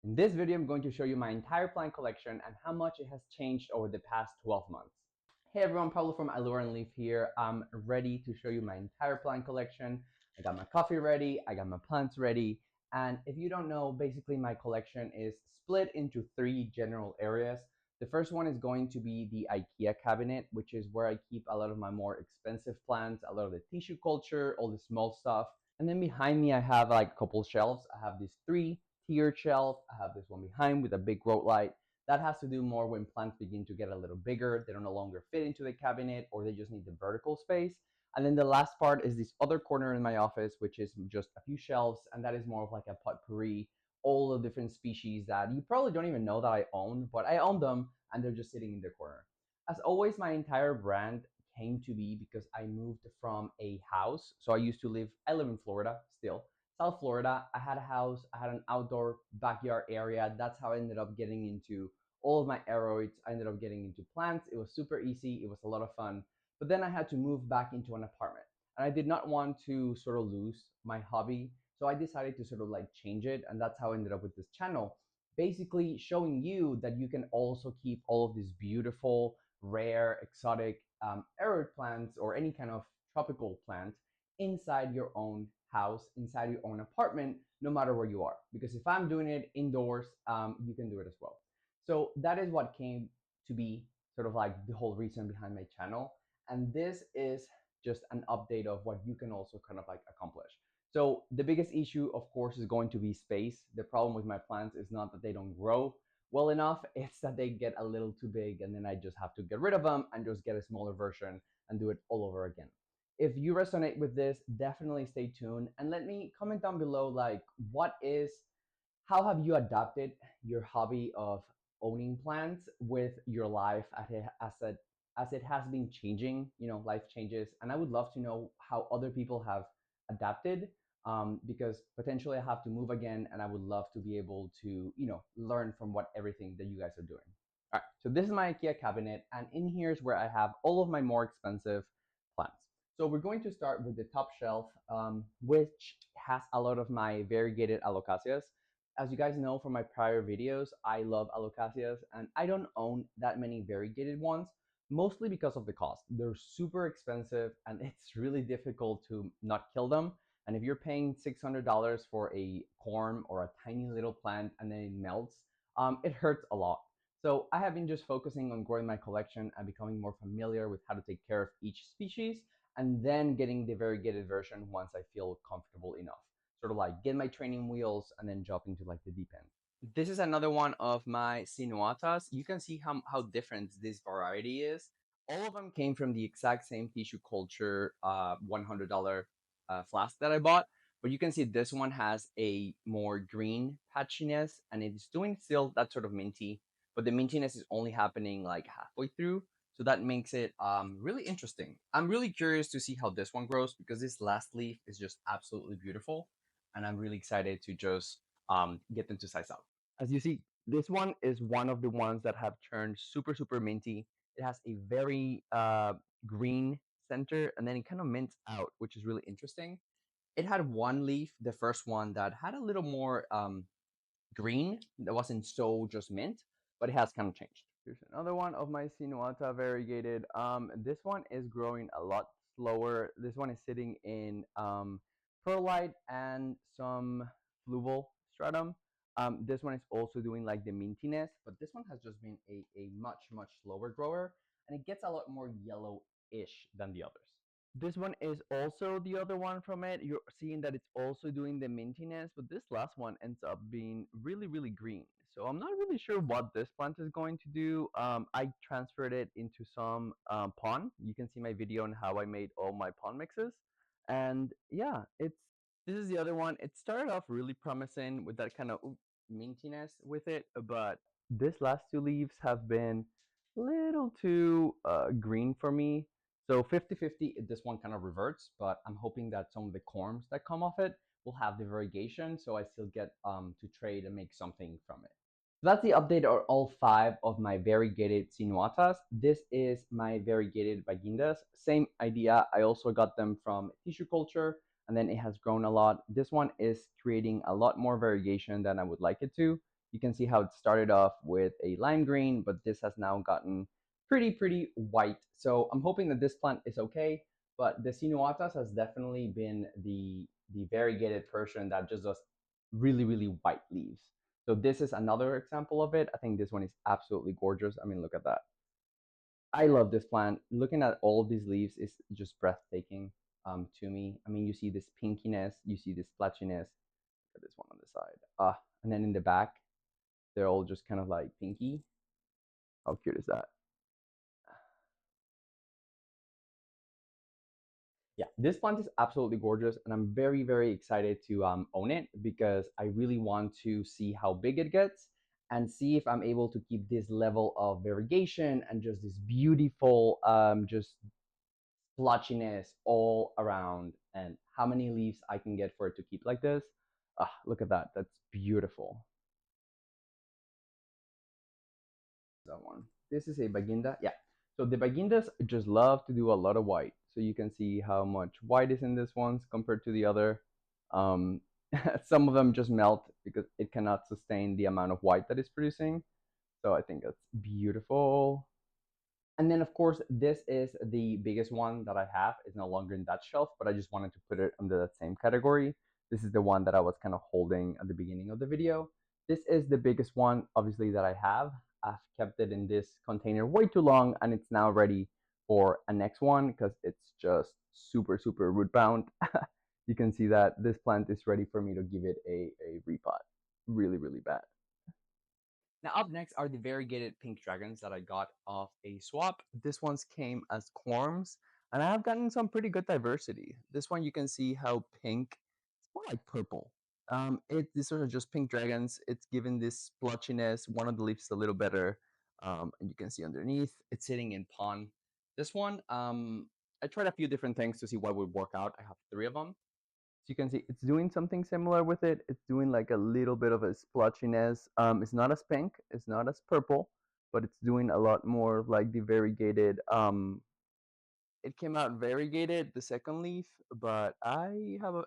In this video, I'm going to show you my entire plant collection and how much it has changed over the past 12 months. Hey everyone, Pablo from Allure and Leaf here. I'm ready to show you my entire plant collection. I got my coffee ready, I got my plants ready, and if you don't know, basically my collection is split into three general areas. The first one is going to be the IKEA cabinet, which is where I keep a lot of my more expensive plants, a lot of the tissue culture, all the small stuff. And then behind me, I have like a couple shelves. I have these three tiered shelf. I have this one behind with a big grow light. That has to do more when plants begin to get a little bigger. They don't no longer fit into the cabinet or they just need the vertical space. And then the last part is this other corner in my office, which is just a few shelves. And that is more of like a potpourri, all the different species that you probably don't even know that I own, but I own them and they're just sitting in the corner. As always, my entire brand came to be because I moved from a house. So I live in Florida still, South Florida. I had a house, I had an outdoor backyard area. That's how I ended up getting into all of my aroids. I ended up getting into plants. It was super easy, it was a lot of fun. But then I had to move back into an apartment. And I did not want to sort of lose my hobby. So I decided to sort of like change it. And that's how I ended up with this channel. Basically showing you that you can also keep all of these beautiful, rare, exotic aroid plants or any kind of tropical plant inside your own house, inside your own apartment, no matter where you are. Because if I'm doing it indoors, you can do it as well. So that is what came to be sort of like the whole reason behind my channel. And this is just an update of what you can also kind of like accomplish. So the biggest issue, of course, is going to be space. The problem with my plants is not that they don't grow well enough, it's that they get a little too big and then I just have to get rid of them and just get a smaller version and do it all over again. If you resonate with this, definitely stay tuned and let me comment down below like how have you adapted your hobby of owning plants with your life as it has been changing. Life changes and I would love to know how other people have adapted, because potentially I have to move again and I would love to be able to learn from what everything that you guys are doing. All right, so this is my IKEA cabinet and in here is where I have all of my more expensive plants. So we're going to start with the top shelf, which has a lot of my variegated alocasias. As you guys know from my prior videos, I love alocasias and I don't own that many variegated ones, mostly because of the cost. They're super expensive and it's really difficult to not kill them. And if you're paying $600 for a corm or a tiny little plant and then it melts, it hurts a lot. So I have been just focusing on growing my collection and becoming more familiar with how to take care of each species and then getting the variegated version once I feel comfortable enough. Sort of like get my training wheels and then jump into like the deep end. This is another one of my sinuatas. You can see how different this variety is. All of them came from the exact same tissue culture $100 flask that I bought. But you can see this one has a more green patchiness and it's doing still that sort of minty, but the mintiness is only happening like halfway through. So that makes it really interesting. I'm really curious to see how this one grows because this last leaf is just absolutely beautiful. And I'm really excited to just get them to size out. As you see, this one is one of the ones that have turned super, super minty. It has a very green center and then it kind of mints out, which is really interesting. It had one leaf, the first one, that had a little more green, that wasn't so just mint, but it has kind of changed. Here's another one of my Sinuata variegated. This one is growing a lot slower. This one is sitting in perlite and some fluval stratum. This one is also doing like the mintiness, but this one has just been a much, much slower grower, and it gets a lot more yellow-ish than the others. This one is also the other one from it. You're seeing that it's also doing the mintiness, but this last one ends up being really, really green. So I'm not really sure what this plant is going to do. I transferred it into some pond. You can see my video on how I made all my pond mixes. And yeah, this is the other one. It started off really promising with that kind of mintiness with it, but this last two leaves have been a little too green for me. So 50-50, this one kind of reverts, but I'm hoping that some of the corms that come off it will have the variegation, so I still get to trade and make something from it. So that's the update on all 5 of my variegated sinuatas. This is my variegated bagindas. Same idea. I also got them from tissue culture, and then it has grown a lot. This one is creating a lot more variegation than I would like it to. You can see how it started off with a lime green, but this has now gotten pretty white. So I'm hoping that this plant is okay, but the Sinuatas has definitely been the variegated version that just does really white leaves. So this is another example of it. I think this one is absolutely gorgeous. I mean, look at that. I love this plant. Looking at all these leaves is just breathtaking to me. I mean, you see this pinkiness, you see this splotchiness. Look at this one on the side. And then in the back, they're all just kind of like pinky. How cute is that? Yeah, this plant is absolutely gorgeous, and I'm very excited to own it because I really want to see how big it gets and see if I'm able to keep this level of variegation and just this beautiful just splotchiness all around, and how many leaves I can get for it to keep like this. Look at that. That's beautiful. That one. This is a Baginda. Yeah. So the Bagindas just love to do a lot of white. So you can see how much white is in this ones compared to the other. Um, some of them just melt because it cannot sustain the amount of white that it's producing. So I think that's beautiful. And then, of course, this is the biggest one that I have. It's no longer in that shelf, but I just wanted to put it under that same category. This is the one that I was kind of holding at the beginning of the video. This is the biggest one, obviously, that I have. I've kept it in this container way too long, and it's now ready for a next one because it's just super root bound. You can see that this plant is ready for me to give it a repot. Really bad. Now, up next are the variegated pink dragons that I got off a swap. This one's came as corms, and I have gotten some pretty good diversity. This one you can see how pink, it's more like purple. These are just pink dragons. It's given this splotchiness. One of the leaves is a little better, and you can see underneath it's sitting in pond. This one, I tried a few different things to see what would work out. I have three of them. So you can see it's doing something similar with it. It's doing like a little bit of a splotchiness. It's not as pink, it's not as purple, but it's doing a lot more like the variegated. It came out variegated, the second leaf, but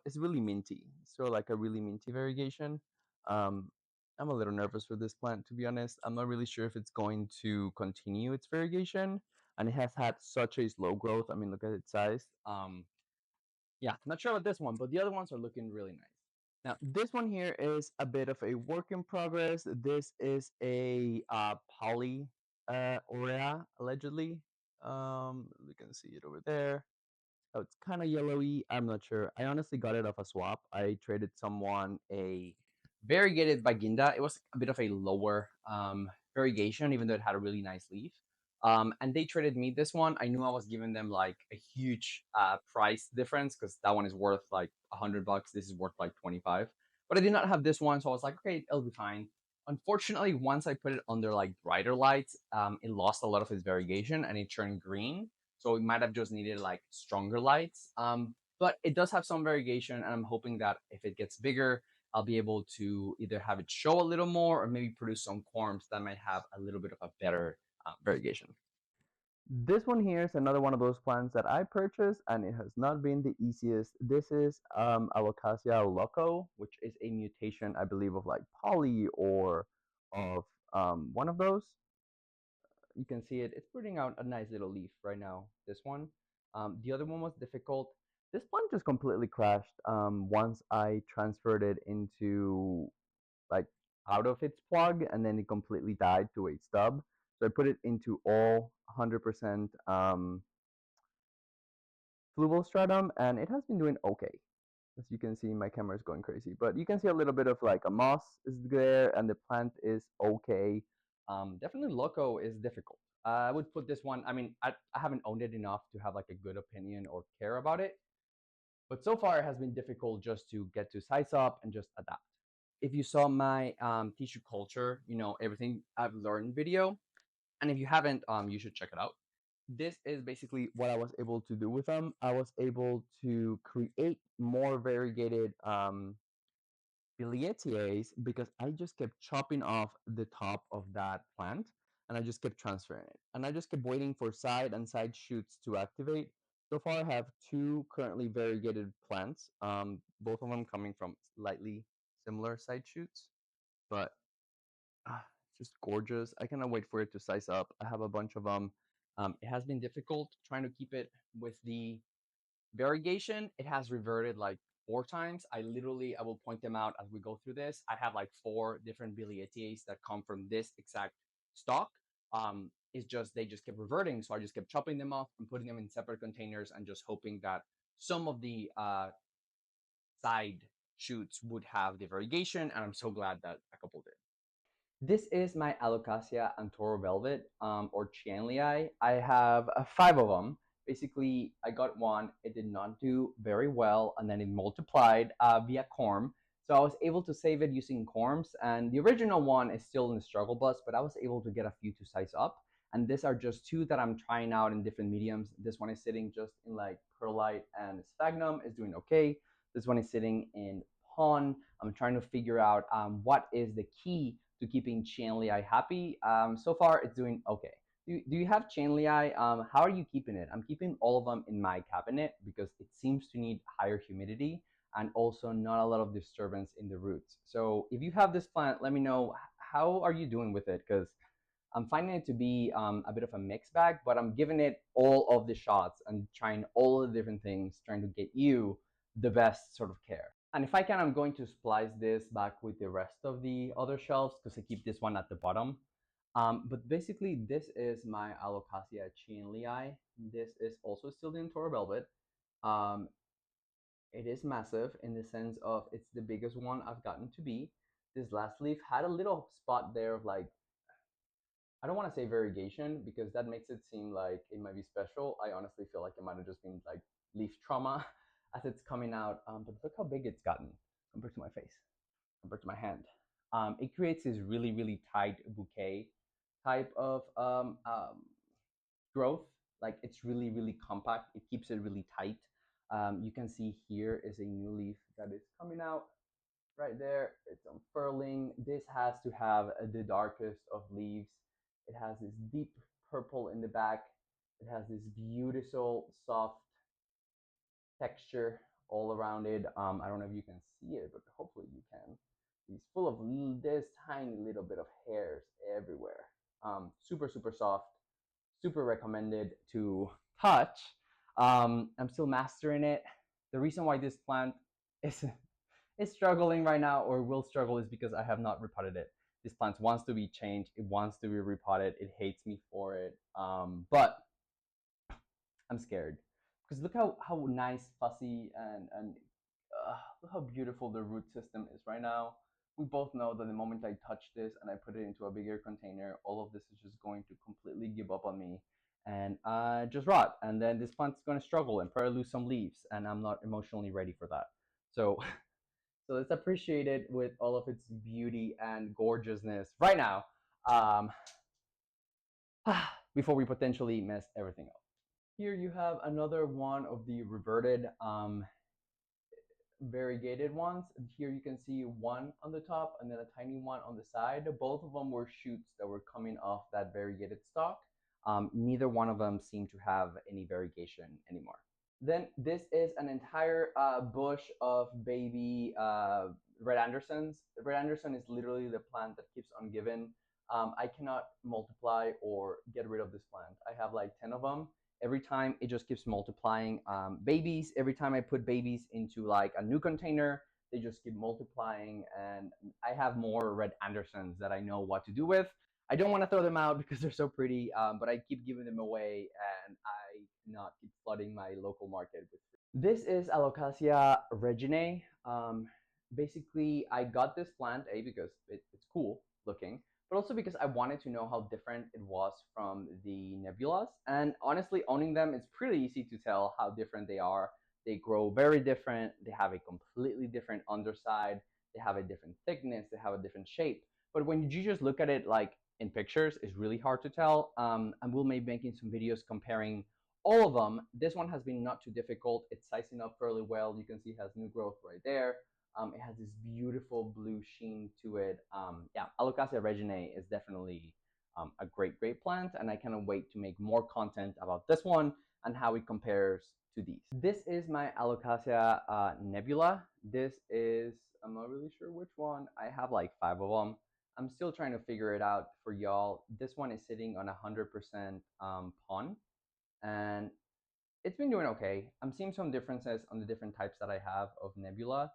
it's really minty. So like a really minty variegation. Um, I'm a little nervous for this plant, to be honest. I'm not really sure if it's going to continue its variegation, and it has had such a slow growth. I mean, look at its size. Yeah, not sure about this one, but the other ones are looking really nice. Now, this one here is a bit of a work in progress. This is a poly aurea, allegedly. You can see it over there. Oh, it's kind of yellowy. I'm not sure. I honestly got it off a swap. I traded someone a variegated Baginda. It was a bit of a lower variegation, even though it had a really nice leaf. And they traded me this one. I knew I was giving them like a huge price difference because that one is worth like $100. This is worth like 25. But I did not have this one, so I was like, okay, it'll be fine. Unfortunately, once I put it under like brighter lights, it lost a lot of its variegation and it turned green. So it might have just needed like stronger lights. But it does have some variegation, and I'm hoping that if it gets bigger, I'll be able to either have it show a little more or maybe produce some corms that might have a little bit of a better variegation. This one here is another one of those plants that I purchased, and it has not been the easiest. This is Alocasia Loco, which is a mutation, I believe, of like poly or of one of those. You can see it. It's putting out a nice little leaf right now. This one. The other one was difficult. This one just completely crashed once I transferred it into like out of its plug, and then it completely died to a stub. So I put it into all 100% fluval stratum, and it has been doing okay. As you can see, my camera is going crazy, but you can see a little bit of like a moss is there, and the plant is okay. Definitely Loco is difficult. I would put this one. I mean, I haven't owned it enough to have like a good opinion or care about it, but so far it has been difficult just to get to size up and just adapt. If you saw my tissue culture, you know everything I've learned video, and if you haven't, you should check it out. This is basically what I was able to do with them. I was able to create more variegated Billietiae because I just kept chopping off the top of that plant, and I just kept transferring it. And I just kept waiting for side and side shoots to activate. So far, I have two currently variegated plants, both of them coming from slightly similar side shoots. But Just gorgeous. I cannot wait for it to size up. I have a bunch of them. It has been difficult trying to keep it with the variegation. It has reverted like 4 times. I will point them out as we go through this. I have like 4 different Billietiaes that come from this exact stock. It's just they just kept reverting, so I just kept chopping them off and putting them in separate containers and just hoping that some of the side shoots would have the variegation, and I'm so glad that a couple did. This is my Alocasia Antoro Velvet, or Chienlii. I have 5 of them. Basically, I got one, it did not do very well, and then it multiplied via corm. So I was able to save it using corms, and the original one is still in the struggle bus, but I was able to get a few to size up. And these are just 2 that I'm trying out in different mediums. This one is sitting just in like perlite and sphagnum, is doing okay. This one is sitting in pawn. I'm trying to figure out what is the key to keeping Chienlii happy. So far, it's doing okay. Do you have Chienlii? How are you keeping it? I'm keeping all of them in my cabinet because it seems to need higher humidity and also not a lot of disturbance in the roots. So if you have this plant, let me know how are you doing with it, because I'm finding it to be a bit of a mixed bag, but I'm giving it all of the shots and trying all the different things, trying to get you the best sort of care. And if I can, I'm going to splice this back with the rest of the other shelves because I keep this one at the bottom. But basically, this is my Alocasia Chienlii. This is also still the Antoro Velvet. Um, it is massive in the sense of it's the biggest one I've gotten to be. This last leaf had a little spot there of like, I don't want to say variegation because that makes it seem like it might be special. I honestly feel like it might have just been like leaf trauma as it's coming out. But look how big it's gotten compared to my face, compared to my hand. It creates this really, really tight bouquet type of growth. Like it's really, really compact. It keeps it really tight. You can see here is a new leaf that is coming out right there. It's unfurling. This has to have the darkest of leaves. It has this deep purple in the back. It has this beautiful soft texture all around it. I don't know if you can see it, but hopefully you can. It's full of this tiny little bit of hairs everywhere. Super, super soft. Super recommended to touch. I'm still mastering it. The reason why this plant is struggling right now or will struggle is because I have not repotted it. This plant wants to be changed. It wants to be repotted. It hates me for it. But I'm scared because look how nice, fussy, and look how beautiful the root system is right now. We both know that the moment I touch this and I put it into a bigger container, all of this is just going to completely give up on me and just rot. And then this plant's going to struggle and probably lose some leaves, and I'm not emotionally ready for that. So, so let's appreciate it with all of its beauty and gorgeousness right now, um, before we potentially mess everything up. Here you have another one of the reverted variegated ones. Here you can see one on the top and then a tiny one on the side. Both of them were shoots that were coming off that variegated stalk. Neither one of them seemed to have any variegation anymore. Then this is an entire bush of baby Red Andersons. Red Anderson is literally the plant that keeps on giving. I cannot multiply or get rid of this plant. I have like 10 of them. Every time it just keeps multiplying babies. Every time I put babies into like a new container, they just keep multiplying, and I have more Red Andersons that I know what to do with. I don't want to throw them out because they're so pretty, but I keep giving them away, and I not keep flooding my local market with. This is Alocasia Reginae. Basically, I got this plant because it's cool looking, but also because I wanted to know how different it was from the Nebulas. And honestly, owning them, it's pretty easy to tell how different they are. They grow very different. They have a completely different underside. They have a different thickness. They have a different shape. But when you just look at it like in pictures, it's really hard to tell. And we'll be making some videos comparing all of them. This one has been not too difficult. It's sizing up fairly well. You can see it has new growth right there. It has this beautiful blue sheen to it. Yeah, Alocasia Reginae is definitely a great, great plant, and I cannot wait to make more content about this one and how it compares to these. This is my Alocasia Nebula. This is, I'm not really sure which one. I have like 5 of them. I'm still trying to figure it out for y'all. This one is sitting on 100% pon, and it's been doing okay. I'm seeing some differences on the different types that I have of Nebula,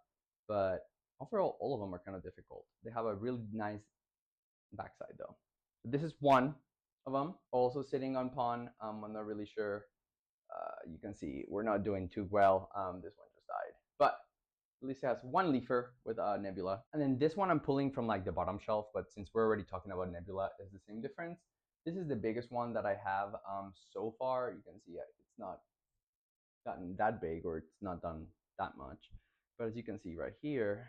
but overall, all of them are kind of difficult. They have a really nice backside though. This is one of them, also sitting on pon. I'm not really sure. You can see we're not doing too well. This one just died, but at least it has one leafer with Nebula. And then this one I'm pulling from like the bottom shelf, but since we're already talking about Nebula, it's the same difference. This is the biggest one that I have so far. You can see it's not gotten that big, or it's not done that much. But as you can see right here,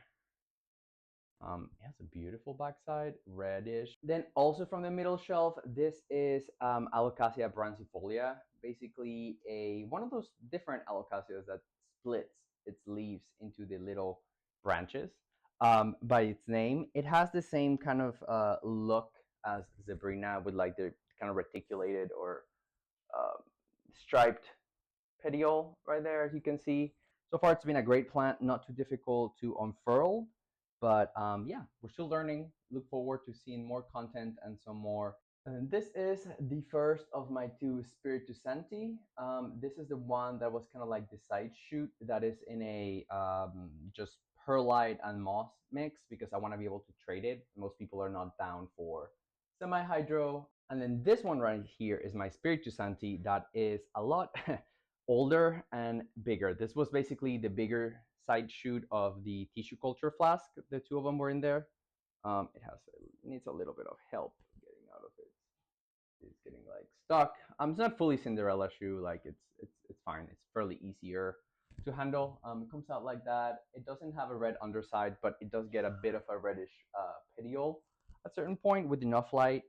it has a beautiful backside, reddish. Then also from the middle shelf, this is Alocasia Brancifolia, basically one of those different Alocasias that splits its leaves into the little branches. By its name, it has the same kind of look as Zebrina, with like the kind of reticulated or striped petiole right there, as you can see. So far, it's been a great plant, not too difficult to unfurl. But yeah, we're still learning. Look forward to seeing more content and some more. And this is the first of my two Spiritus Sancti. This is the one that was kind of like the side shoot that is in a just perlite and moss mix, because I want to be able to trade it. Most people are not down for semi-hydro. And then this one right here is my Spiritus Sancti that is a lot older and bigger. This was basically the bigger side shoot of the tissue culture flask. The two of them were in there. It needs a little bit of help getting out of it. It's getting like stuck. It's not fully Cinderella shoe. Like it's fine. It's fairly easier to handle. It comes out like that. It doesn't have a red underside, but it does get a bit of a reddish petiole at a certain point with enough light.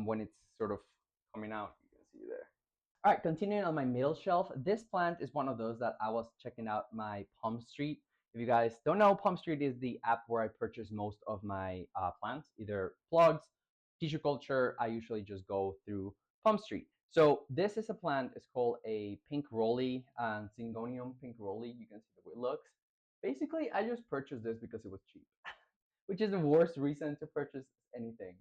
When it's sort of coming out, you can see there. All right, continuing on my middle shelf, this plant is one of those that I was checking out my Palm Street. If you guys don't know, Palm Street is the app where I purchase most of my plants, either plugs, tissue culture. I usually just go through Palm Street. So this is a plant. It's called a pink rolly, Syngonium pink rolly. You can see the way it looks. Basically, I just purchased this because it was cheap, which is the worst reason to purchase anything.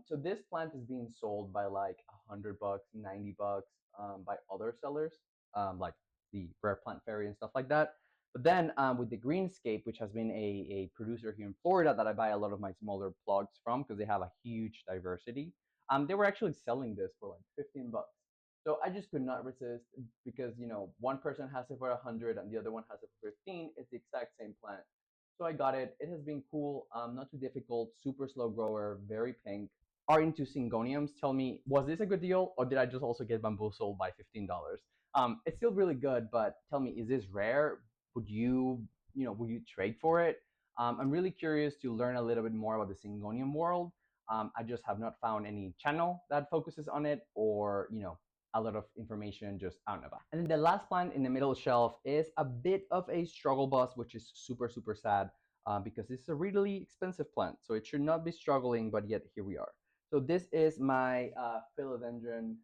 So this plant is being sold by like $100, $90 by other sellers, like the Rare Plant Fairy and stuff like that. But then with the Greenscape, which has been a producer here in Florida that I buy a lot of my smaller plugs from because they have a huge diversity, they were actually selling this for like $15. So I just could not resist, because one person has it for 100 and the other one has it for 15. It's the exact same plant. So I got it. It has been cool, not too difficult, super slow grower, very pink. Are into Syngoniums, tell me, was this a good deal, or did I just also get bamboozled by $15? It's still really good, but tell me, is this rare? Would would you trade for it? I'm really curious to learn a little bit more about the Syngonium world. I just have not found any channel that focuses on it, or a lot of information just out and about. And then the last plant in the middle shelf is a bit of a struggle bus, which is super, super sad, because this is a really expensive plant. So it should not be struggling, but yet here we are. So this is my Philodendron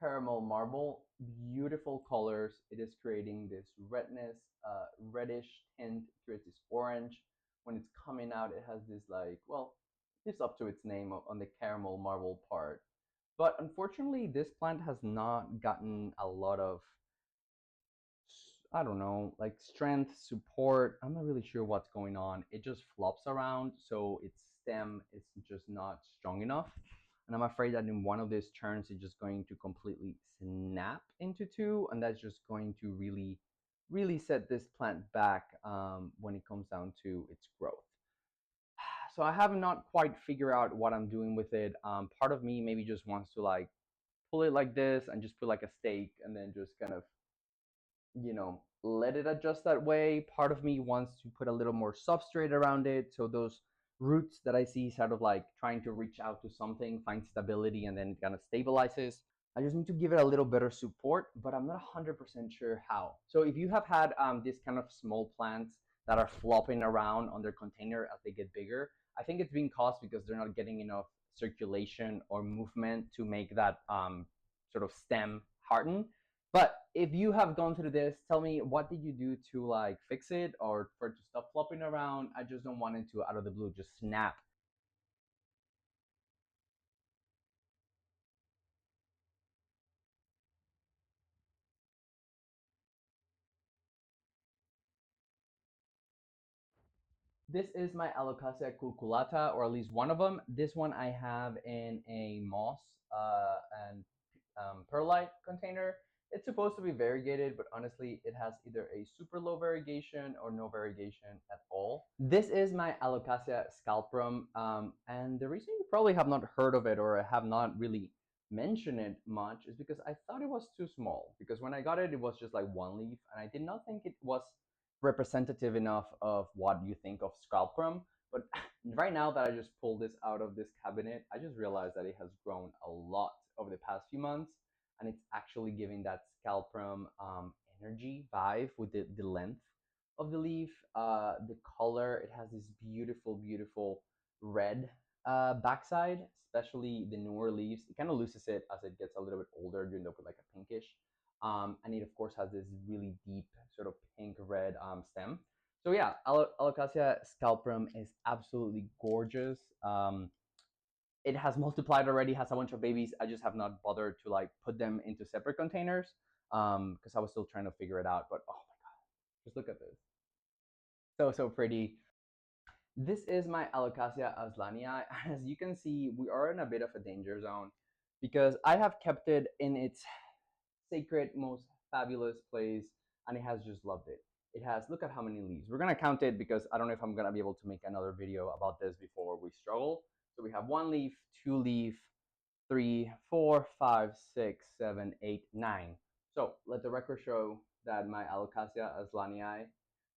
Caramel Marble. Beautiful colors. It is creating this redness, reddish tint. It creates this orange. When it's coming out, it has this lives up to its name on the caramel marble part. But unfortunately, this plant has not gotten a lot of, I don't know, like strength, support. I'm not really sure what's going on. It just flops around, so its stem is just not strong enough. And I'm afraid that in one of these turns, it's just going to completely snap into two, and that's just going to really, really set this plant back when it comes down to its growth. So I have not quite figured out what I'm doing with it. Part of me maybe just wants to like pull it like this and just put like a stake and then just kind of, let it adjust that way. Part of me wants to put a little more substrate around it, so those roots that I see sort of like trying to reach out to something, find stability, and then it kind of stabilizes. I just need to give it a little better support, but I'm not 100% sure how. So if you have had these kind of small plants that are flopping around on their container as they get bigger, I think it's being caused because they're not getting enough circulation or movement to make that sort of stem harden. But if you have gone through this, tell me, what did you do to like fix it or for it to stop flopping around? I just don't want it to, out of the blue, just snap This is my Alocasia cuculata, or at least one of them. This one I have in a moss and perlite container. It's supposed to be variegated, but honestly, it has either a super low variegation or no variegation at all. This is my Alocasia Scalprum, and the reason you probably have not heard of it or have not really mentioned it much is because I thought it was too small. Because when I got it, it was just like one leaf, and I did not think it was representative enough of what you think of Scalprum. But right now that I just pulled this out of this cabinet, I just realized that it has grown a lot over the past few months, and it's actually giving that Scalprum energy vibe with the length of the leaf, the color. It has this beautiful, beautiful red backside, especially the newer leaves. It kind of loses it as it gets a little bit older, you end up with like a pinkish. And it of course has this really deep sort of pink red stem. So yeah, Alocasia Scalprum is absolutely gorgeous. It has multiplied already, has a bunch of babies. I just have not bothered to like put them into separate containers because I was still trying to figure it out. But oh my god, just look at this. So pretty. This is my Alocasia Azlanii. As you can see, we are in a bit of a danger zone because I have kept it in its sacred, most fabulous place, and it has just loved it. It has, look at how many leaves. We're gonna count it because I don't know if I'm gonna be able to make another video about this before we struggle. So we have 1 leaf, 2 leaf, 3, 4, 5, 6, 7, 8, 9. So let the record show that my Alocasia Azlanii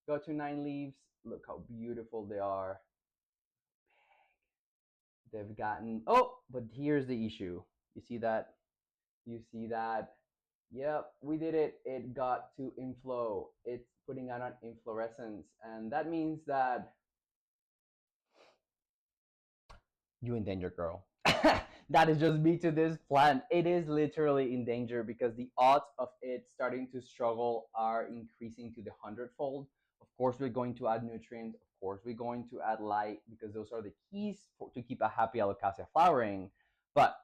got to 9 leaves. Look how beautiful they are. They've gotten, oh, but here's the issue. You see that? You see that? Yep, we did it. It got to inflow. It's putting out an inflorescence. And that means that you in danger, girl. That is just me to this plant. It is literally in danger because the odds of it starting to struggle are increasing to the 100-fold. Of course, we're going to add nutrients. Of course, we're going to add light because those are the keys to keep a happy Alocasia flowering. But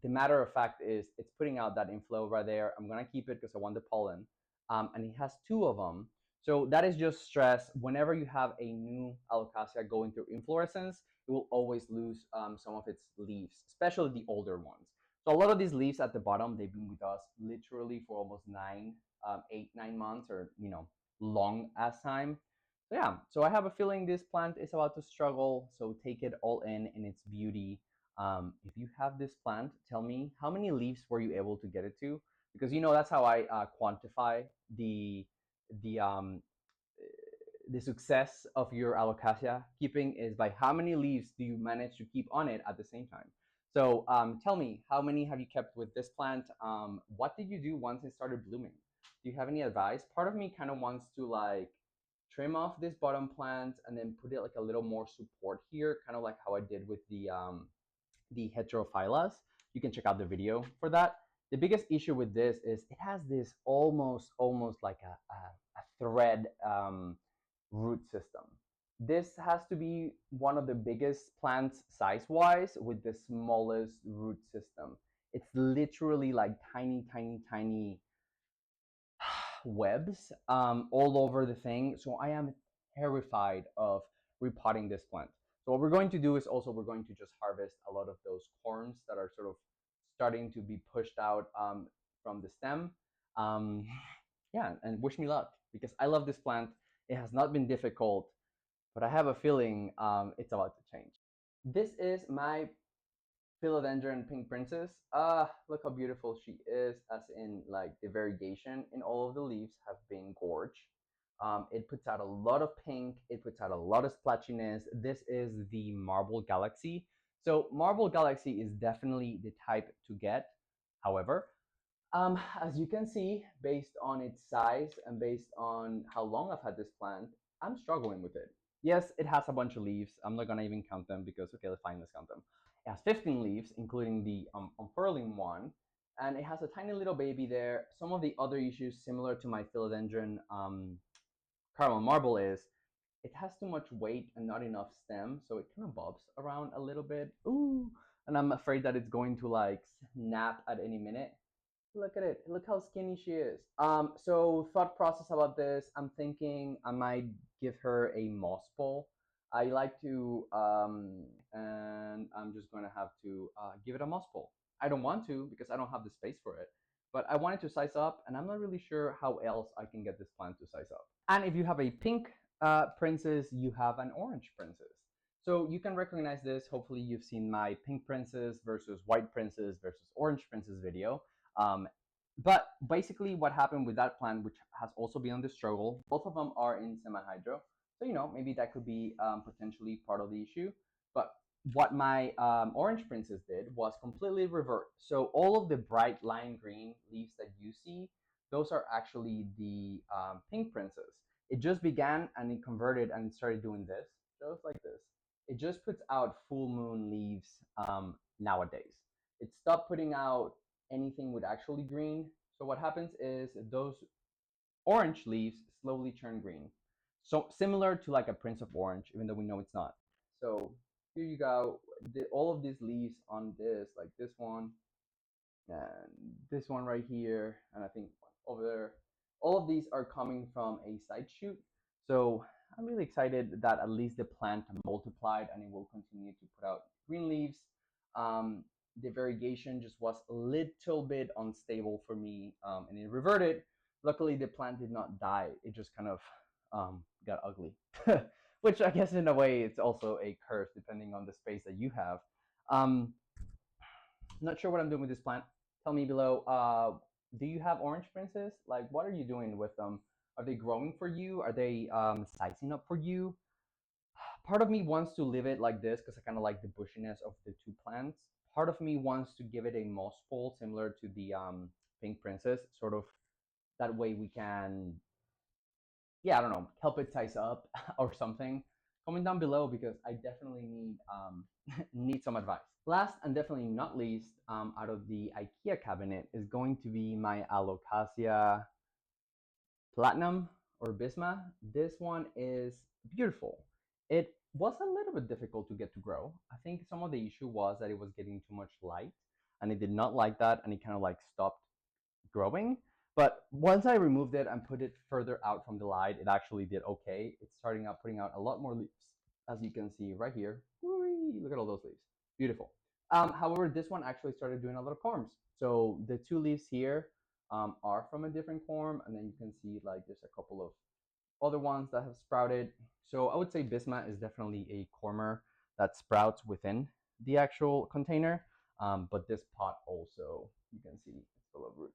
the matter of fact is it's putting out that inflow right there. I'm going to keep it because I want the pollen. And it has 2 of them. So that is just stress. Whenever you have a new Alocasia going through inflorescence, it will always lose some of its leaves, especially the older ones. So a lot of these leaves at the bottom, they've been with us literally for almost 8, 9 months, or long as time. So yeah, so I have a feeling this plant is about to struggle. So take it all in its beauty. If you have this plant, tell me how many leaves were you able to get it to? Because that's how I quantify the the um, the success of your Alocasia keeping is by how many leaves do you manage to keep on it at the same time. So tell me, how many have you kept with this plant? What did you do once it started blooming? Do you have any advice? Part of me kind of wants to like trim off this bottom plant and then put it like a little more support here, kind of like how I did with the heterophylas. You can check out the video for that. The biggest issue with this is it has this almost like a thread root system. This has to be one of the biggest plants size-wise with the smallest root system. It's literally like tiny, tiny, tiny webs all over the thing. So I am terrified of repotting this plant. So what we're going to do is also we're going to just harvest a lot of those corms that are sort of starting to be pushed out from the stem. Yeah, and wish me luck because I love this plant. It has not been difficult, but I have a feeling it's about to change. This is my Philodendron Pink Princess. Look how beautiful she is, as in like the variegation in all of the leaves have been gorge. It puts out a lot of pink, it puts out a lot of splotchiness. This is the Marble Galaxy. So Marble Galaxy is definitely the type to get. However, as you can see, based on its size and based on how long I've had this plant, I'm struggling with it. Yes, it has a bunch of leaves. I'm not gonna even count them because, okay, fine, let's count them. It has 15 leaves, including the unfurling one, and it has a tiny little baby there. Some of the other issues, similar to my Philodendron caramel marble, is it has too much weight and not enough stem, so it kind of bobs around a little bit. Ooh, and I'm afraid that it's going to like snap at any minute. Look at it. Look how skinny she is. So thought process about this. I'm thinking I might give her a moss ball I like to, and I'm just going to have to give it a moss pole. I don't want to because I don't have the space for it, but I wanted to size up, and I'm not really sure how else I can get this plant to size up. And if you have a pink princess, you have an orange princess. So you can recognize this. Hopefully you've seen my pink princess versus white princess versus orange princess video. But basically what happened with that plant, which has also been on the struggle, both of them are in semi-hydro. So, maybe that could be potentially part of the issue. But what my orange princess did was completely revert. So all of the bright lime green leaves that you see, those are actually the pink princess. It just began and it converted and it started doing this, just like this. It just puts out full moon leaves nowadays. It stopped putting out anything with actually green. So what happens is those orange leaves slowly turn green. So similar to like a Prince of Orange, even though we know it's not. So here you go. All of these leaves on this, like this one, and this one right here, and I think over there, all of these are coming from a side shoot. So I'm really excited that at least the plant multiplied and it will continue to put out green leaves. The variegation just was a little bit unstable for me, and it reverted. Luckily, the plant did not die. It just kind of got ugly, which I guess in a way it's also a curse depending on the space that you have. Not sure what I'm doing with this plant. Tell me below. Do you have orange princes? Like, what are you doing with them? Are they growing for you? Are they sizing up for you? Part of me wants to leave it like this because I kind of like the bushiness of the two plants. Part of me wants to give it a moss pole similar to the pink princess, sort of. That way we can, yeah, I don't know, help it size up or something. Comment down below because I definitely need need some advice. Last and definitely not least, out of the IKEA cabinet is going to be my Alocasia Platinum or Bisma. This one is beautiful. It was a little bit difficult to get to grow. I think some of the issue was that it was getting too much light and it did not like that and it kind of like stopped growing. But once I removed it and put it further out from the light, it actually did okay. It's starting out putting out a lot more leaves, as you can see right here. Whee! Look at all those leaves. Beautiful. However, this one actually started doing a lot of corms. So the two leaves here are from a different corm, and then you can see like there's a couple of other ones that have sprouted. So I would say Bisma is definitely a cormer that sprouts within the actual container. But this pot also, you can see, it's full of roots.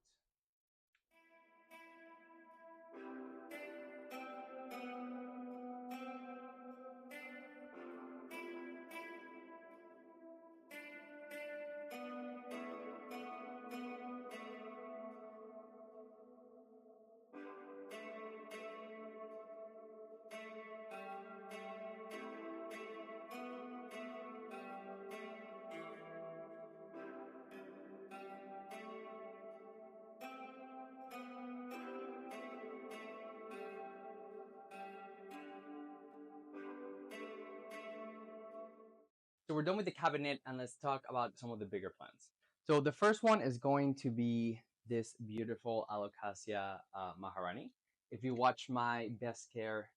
So we're done with the cabinet and let's talk about some of the bigger plants. So the first one is going to be this beautiful Alocasia Maharani. If you watch my best care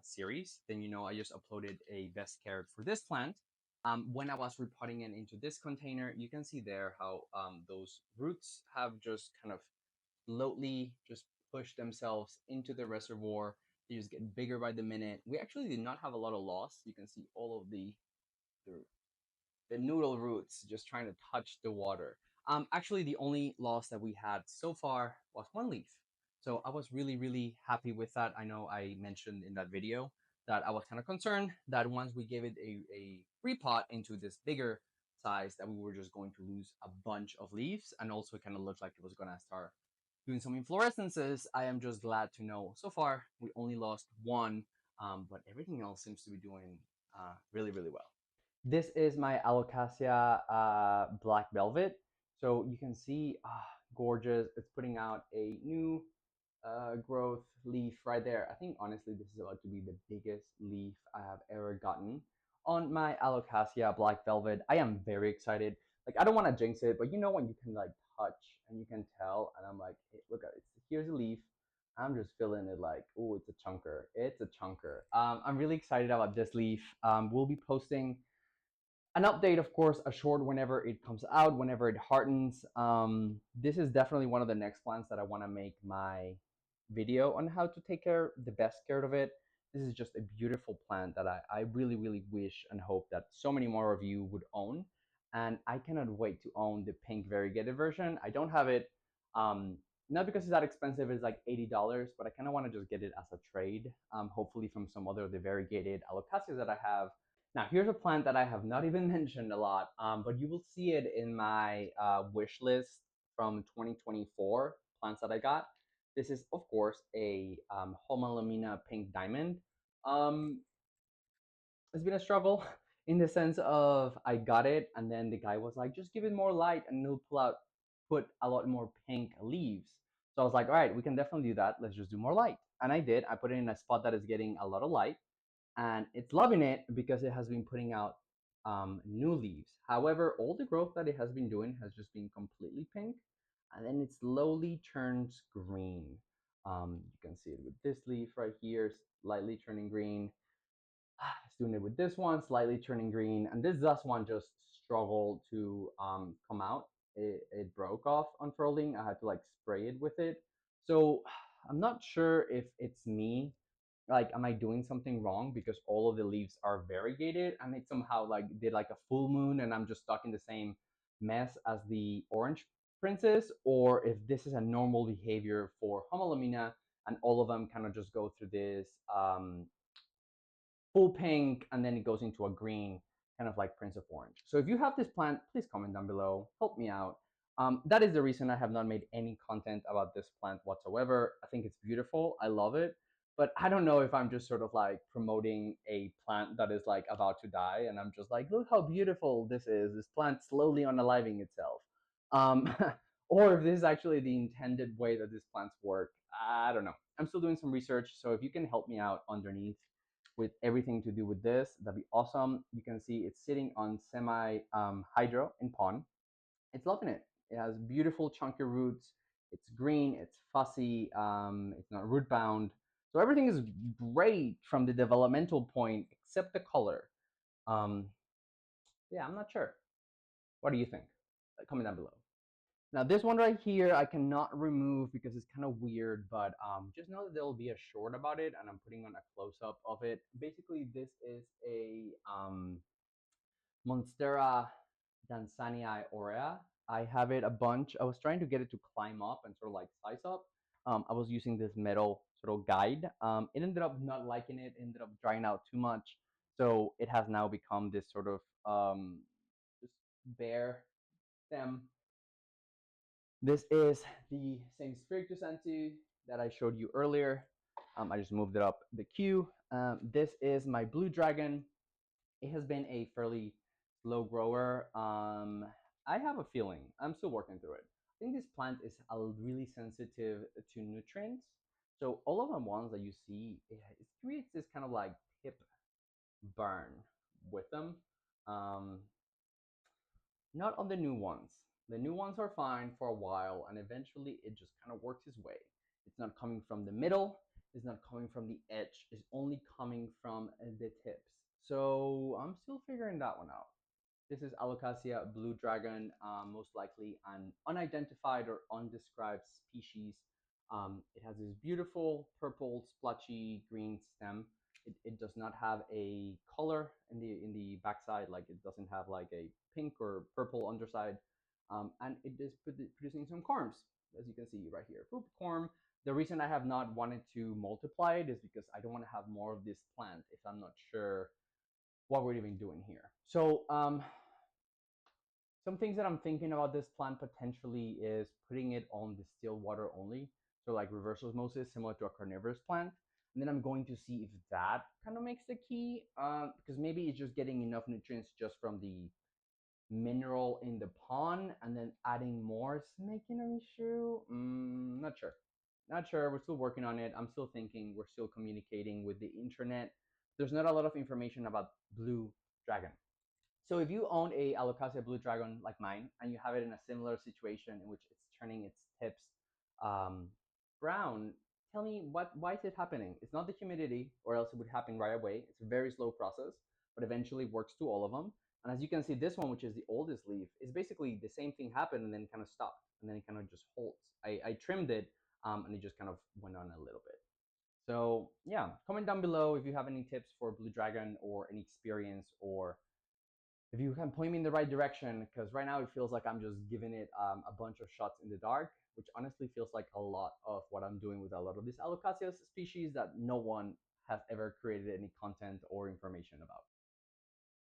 series, then you know I just uploaded a best care for this plant. When I was repotting it into this container, you can see there how those roots have just kind of slowly just pushed themselves into the reservoir. They just get bigger by the minute. We actually did not have a lot of loss. You can see all of the noodle roots just trying to touch the water. Actually, the only loss that we had so far was one leaf. So I was really, really happy with that. I know I mentioned in that video that I was kind of concerned that once we gave it a repot into this bigger size that we were just going to lose a bunch of leaves, and also it kind of looked like it was going to start doing some inflorescences. I am just glad to know so far we only lost one, but everything else seems to be doing really, really well. This is my Alocasia Black Velvet. So you can see, gorgeous. It's putting out a new growth leaf right there. I think honestly this is about to be the biggest leaf I have ever gotten on my Alocasia Black Velvet. I am very excited. Like, I don't want to jinx it, but you know when you can like touch and you can tell, and I'm like, hey, look at it. Here's a leaf. I'm just feeling it like, oh, it's a chunker. It's a chunker. I'm really excited about this leaf. We'll be posting an update, of course, a short whenever it comes out, whenever it hardens. This is definitely one of the next plants that I want to make my video on how to take care, the best care of it. This is just a beautiful plant that I really, really wish and hope that so many more of you would own. And I cannot wait to own the pink variegated version. I don't have it, um, not because it's that expensive, it's like $80, but I kind of want to just get it as a trade, hopefully from some other of the variegated Alocasias that I have. Now, here's a plant that I have not even mentioned a lot, but you will see it in my wish list from 2024 plants that I got. This is, of course, a Homalomena pink diamond. Um, it's been a struggle in the sense of I got it, and then the guy was like, just give it more light, and it'll put a lot more pink leaves. So I was like, all right, we can definitely do that. Let's just do more light. And I did. I put it in a spot that is getting a lot of light, and it's loving it because it has been putting out new leaves. However, all the growth that it has been doing has just been completely pink, and then it slowly turns green. You can see it with this leaf right here, slightly turning green. It's doing it with this one, slightly turning green, and this last one just struggled to come out. It broke off unfurling. I had to like spray it with it. So I'm not sure if it's me, like am I doing something wrong because all of the leaves are variegated and it somehow like did like a full moon and I'm just stuck in the same mess as the orange princess, or if this is a normal behavior for Homalomena and all of them kind of just go through this full pink and then it goes into a green, kind of like Prince of Orange. So if you have this plant, please comment down below, help me out. That is the reason I have not made any content about this plant whatsoever. I think it's beautiful, I love it, but I don't know if I'm just sort of like promoting a plant that is like about to die and I'm just like, look how beautiful this is, this plant slowly unaliving itself. Um, or if this is actually the intended way that these plants work. I don't know. I'm still doing some research, so if you can help me out underneath with everything to do with this, that'd be awesome. You can see it's sitting on semi hydro in pond. It's loving it. It has beautiful chunky roots. It's green, it's fussy, it's not root bound. So everything is great from the developmental point except the color. Um, yeah, I'm not sure. What do you think? Comment down below. Now this one right here, I cannot remove because it's kind of weird, but just know that there will be a short about it and I'm putting on a close-up of it. Basically, this is a Monstera dansanii aurea. I have it a bunch. I was trying to get it to climb up and sort of like size up. I was using this metal sort of guide. It ended up not liking it, ended up drying out too much. So it has now become this sort of just bare stem. This is the same Spiritus that I showed you earlier. I just moved it up the queue. This is my blue dragon. It has been a fairly slow grower. I have a feeling, I'm still working through it. I think this plant is really sensitive to nutrients. So all of the ones that you see, it creates this kind of like tip burn with them. Um, Not on the new ones. The new ones are fine for a while, and eventually it just kind of works its way. It's not coming from the middle, it's not coming from the edge, it's only coming from the tips. So I'm still figuring that one out. This is Alocasia Blue Dragon, most likely an unidentified or undescribed species. It has this beautiful purple splotchy green stem. It does not have a color in the backside, like it doesn't have like a pink or purple underside, and it is producing some corms, as you can see right here. Poop corm. The reason I have not wanted to multiply it is because I don't want to have more of this plant if I'm not sure what we're even doing here. So some things that I'm thinking about this plant potentially is putting it on distilled water only. So like reverse osmosis, similar to a carnivorous plant. And then I'm going to see if that kind of makes the key, because maybe it's just getting enough nutrients just from the mineral in the pond, and then adding more is making an issue. Not sure. Not sure. We're still working on it. I'm still thinking. We're still communicating with the internet. There's not a lot of information about blue dragon. So if you own a Alocasia blue dragon like mine, and you have it in a similar situation in which it's turning its tips brown, tell me why is it happening? It's not the humidity, or else it would happen right away. It's a very slow process, but eventually works to all of them. And as you can see, this one, which is the oldest leaf, is basically the same thing happened and then kind of stopped, and then it kind of just holds. I trimmed it, and it just kind of went on a little bit. So yeah, comment down below if you have any tips for Blue Dragon or any experience, or if you can point me in the right direction, because right now it feels like I'm just giving it a bunch of shots in the dark, which honestly feels like a lot of what I'm doing with a lot of these Alocasia species that no one has ever created any content or information about.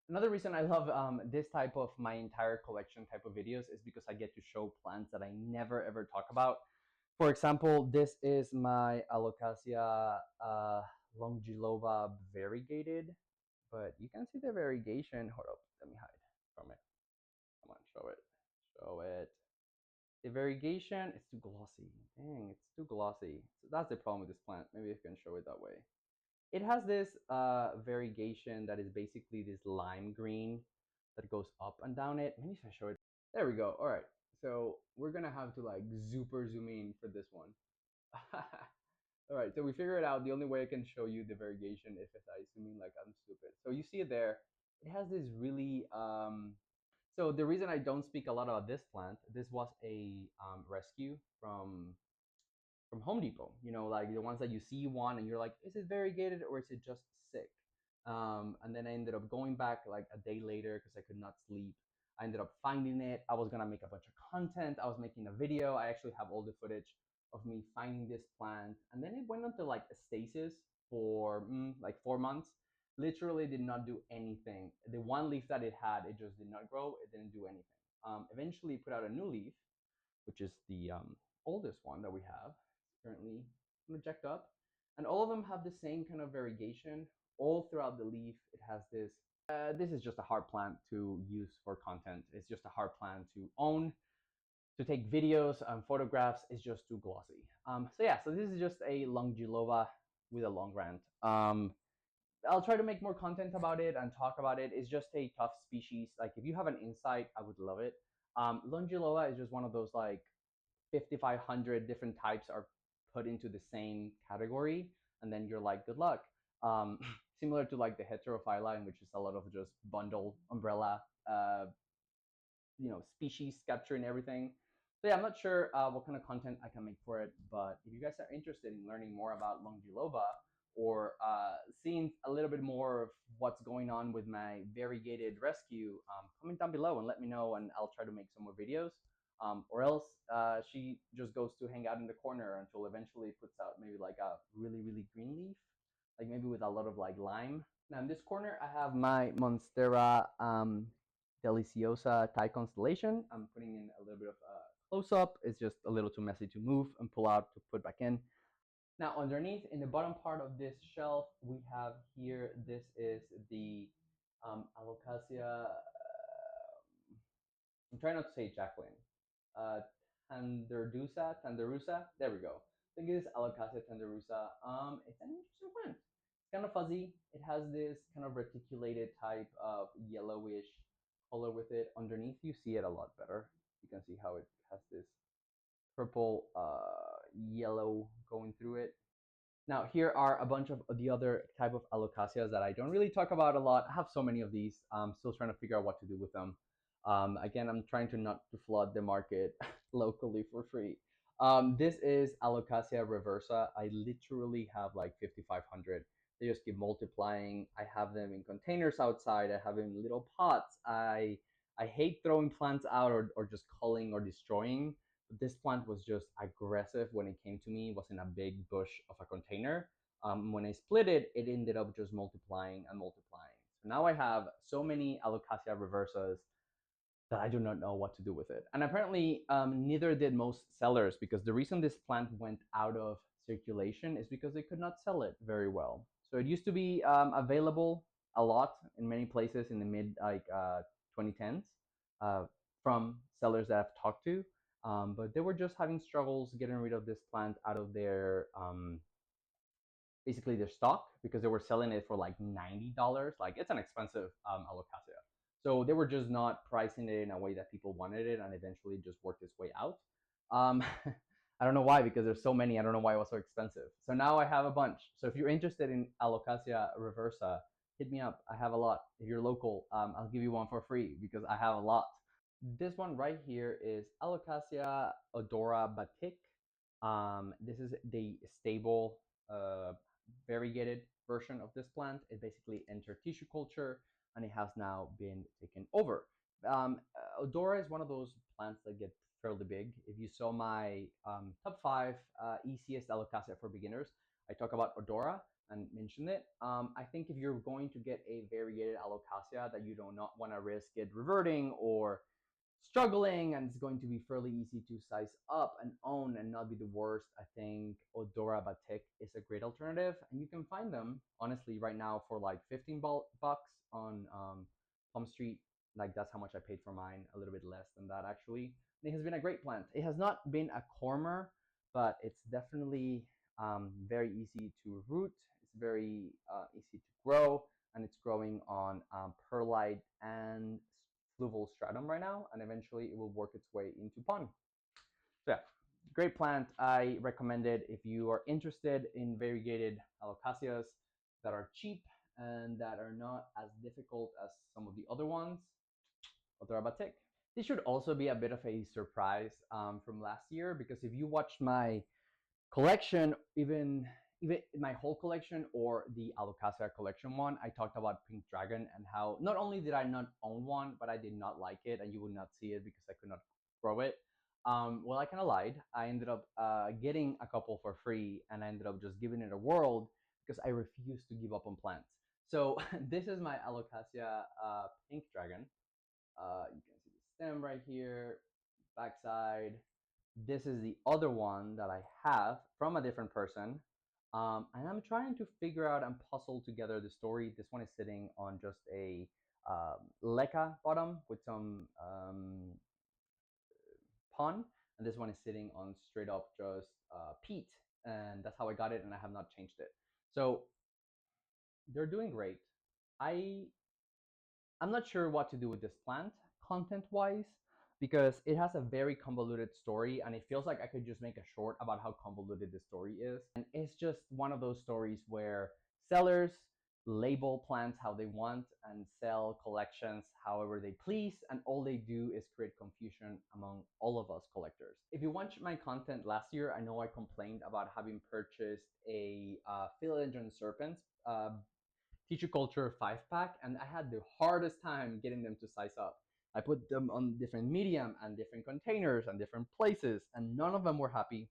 Another reason I love this type of my entire collection type of videos is because I get to show plants that I never ever talk about. For example, this is my Alocasia longilova variegated, but you can see the variegation. Hold up, let me hide from it. Come on, show it. Show it. The variegation is too glossy. Dang, it's too glossy. So that's the problem with this plant. Maybe I can show it that way. It has this variegation that is basically this lime green that goes up and down it. Maybe if I show it. There we go. All right. So we're gonna have to like super zoom in for this one. All right, so we figured out the only way I can show you the variegation is if I zoom in like I'm stupid. So you see it there. It has this really so the reason I don't speak a lot about this plant, this was a rescue from Home Depot. You know, like the ones that you see one and you're like, is it variegated or is it just sick? And then I ended up going back like a day later because I could not sleep. I ended up finding it. I was gonna make a bunch of content. I was making a video. I actually have all the footage of me finding this plant, and then it went into like a stasis for like 4 months. Literally did not do anything. The one leaf that it had, it just did not grow. It didn't do anything. Eventually put out a new leaf, which is the oldest one that we have currently jacked up, and all of them have the same kind of variegation all throughout the leaf. It has this. This is just a hard plant to use for content. It's just a hard plant to own, to take videos and photographs. Is just too glossy. So yeah, so this is just a longilova with a long rant. I'll try to make more content about it and talk about it. It's just a tough species. Like if you have an insight, I would love it. Longilova is just one of those like 5,500 different types are put into the same category, and then you're like, good luck. Similar to like the heterophylla, in which is a lot of just bundle umbrella, species capture and everything. So yeah, I'm not sure what kind of content I can make for it, but if you guys are interested in learning more about longilova, or seeing a little bit more of what's going on with my variegated rescue, comment down below and let me know, and I'll try to make some more videos. Or else she just goes to hang out in the corner until eventually it puts out maybe like a really, really green leaf, like maybe with a lot of like lime. Now in this corner, I have my Monstera deliciosa Thai constellation. I'm putting in a little bit of close up. It's just a little too messy to move and pull out to put back in. Now underneath, in the bottom part of this shelf, we have here, this is the Alocasia, I'm trying not to say Jacqueline, Tanderusa, there we go. I think it is Alocasia Tanderusa. It's an interesting plant. It's kind of fuzzy. It has this kind of reticulated type of yellowish color with it. Underneath, you see it a lot better. You can see how it has this purple yellow going through it. Now here are a bunch of the other type of Alocasias that I don't really talk about a lot. I have so many of these. I'm still trying to figure out what to do with them. Again, I'm trying to not to flood the market locally for free. This is Alocasia reversa. I literally have like 5,500. They just keep multiplying. I have them in containers outside. I have them in little pots. I hate throwing plants out or just culling or destroying. But this plant was just aggressive when it came to me. It was in a big bush of a container. When I split it, it ended up just multiplying and multiplying. So now I have so many Alocasia reversas that I do not know what to do with it. And apparently, neither did most sellers, because the reason this plant went out of circulation is because they could not sell it very well. So it used to be available a lot in many places in the mid 2010s from sellers that I've talked to, but they were just having struggles getting rid of this plant out of their basically their stock, because they were selling it for like $90. Like it's an expensive Alocasia. So they were just not pricing it in a way that people wanted it, and eventually just worked its way out. I don't know why, because there's so many. I don't know why it was so expensive. So now I have a bunch. So if you're interested in Alocasia reversa, hit me up. I have a lot. If you're local, I'll give you one for free because I have a lot. This one right here is Alocasia odora batik. This is the stable, variegated version of this plant. It basically entered tissue culture and it has now been taken over. Odora is one of those plants that get fairly big. If you saw my top 5 easiest Alocasia for beginners, I talk about Odora and mention it. I think if you're going to get a variegated Alocasia that you do not want to risk it reverting or struggling, and it's going to be fairly easy to size up and own and not be the worst, I think Odora Batik is a great alternative. And you can find them, honestly, right now for like 15 bucks on Plum Street. Like, that's how much I paid for mine, a little bit less than that, actually. And it has been a great plant. It has not been a cormer, but it's definitely very easy to root. It's very easy to grow, and it's growing on perlite and fluval stratum right now, and eventually it will work its way into pond. So yeah, great plant. I recommend it if you are interested in variegated Alocasias that are cheap and that are not as difficult as some of the other ones. Odora Batik. This should also be a bit of a surprise from last year, because if you watched my collection, even my whole collection or the Alocasia collection one, I talked about Pink Dragon and how not only did I not own one, but I did not like it, and you would not see it because I could not grow it. Well, I kind of lied. I ended up getting a couple for free, and I ended up just giving it a whirl because I refused to give up on plants. So this is my Alocasia Pink Dragon. You can see the stem right here, backside. This is the other one that I have from a different person. And I'm trying to figure out and puzzle together the story. This one is sitting on just a leca bottom with some pon, and this one is sitting on straight up just peat. And that's how I got it, and I have not changed it. So they're doing great. I I'm not sure what to do with this plant content wise, because it has a very convoluted story, and it feels like I could just make a short about how convoluted the story is. And it's just one of those stories where sellers label plants how they want and sell collections however they please, and all they do is create confusion among all of us collectors. If you watched my content last year, I know I complained about having purchased a Philodendron Serpens tissue culture 5-pack, and I had the hardest time getting them to size up. I put them on different medium and different containers and different places, and none of them were happy.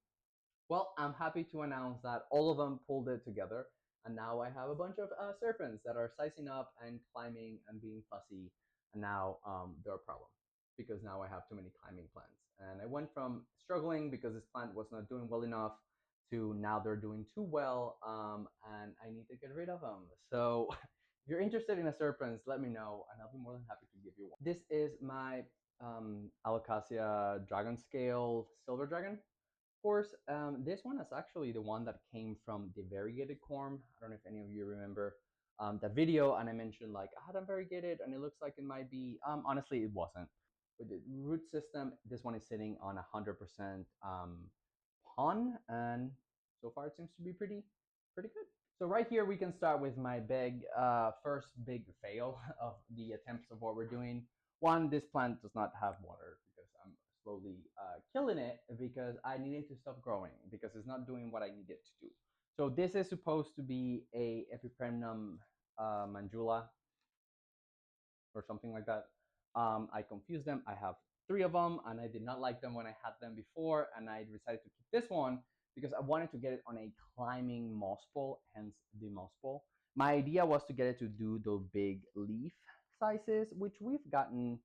Well, I'm happy to announce that all of them pulled it together, and now I have a bunch of serpents that are sizing up and climbing and being fussy, and now they're a problem because now I have too many climbing plants. And I went from struggling because this plant was not doing well enough to now they're doing too well, and I need to get rid of them. So if you're interested in a serpents, let me know, and I'll be more than happy to give you one. This is my Alocasia Dragon Scale Silver Dragon. Of course, this one is actually the one that came from the variegated corm. I don't know if any of you remember that video, and I mentioned like I had them variegated, and it looks like it might be. Honestly, it wasn't. With the root system, this one is sitting on 100% pon, and so far it seems to be pretty good. So right here we can start with my first big fail of the attempts of what we're doing. One, this plant does not have water because I'm slowly killing it because I needed to stop growing because it's not doing what I needed to do. So this is supposed to be a Epipremnum mandula or something like that. I confused them. I have 3 of them, and I did not like them when I had them before, and I decided to keep this one because I wanted to get it on a climbing moss pole, hence the moss pole. My idea was to get it to do the big leaf sizes, which we've gotten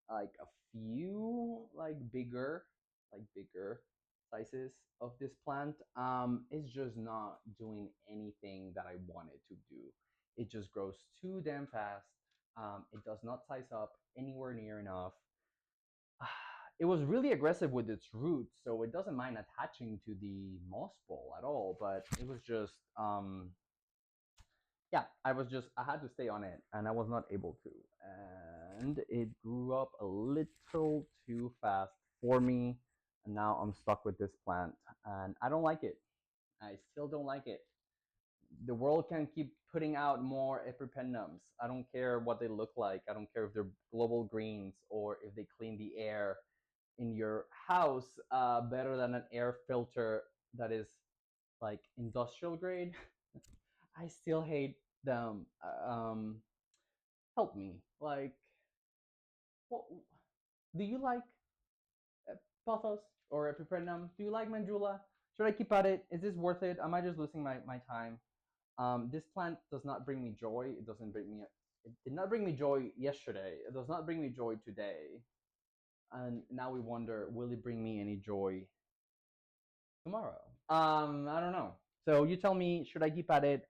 like a few bigger sizes of this plant. It's just not doing anything that I wanted to do. It just grows too damn fast. It does not size up anywhere near enough. It was really aggressive with its roots, so it doesn't mind attaching to the moss pole at all, but it was just yeah, I had to stay on it, and I was not able to, and it grew up a little too fast for me, and now I'm stuck with this plant, and I don't like it. I still don't like it. The world can keep putting out more epipremnums. I don't care what they look like. I don't care if they're global greens or if they clean the air in your house better than an air filter that is like industrial grade. I still hate them. Help me. Like, what, do you like pothos or epipremnum? Do you like mandula? Should I keep at it? Is this worth it? Am I just losing my time? This plant does not bring me joy. It doesn't bring me. It did not bring me joy yesterday. It does not bring me joy today. And now we wonder, will it bring me any joy tomorrow? I don't know. So you tell me, should I keep at it?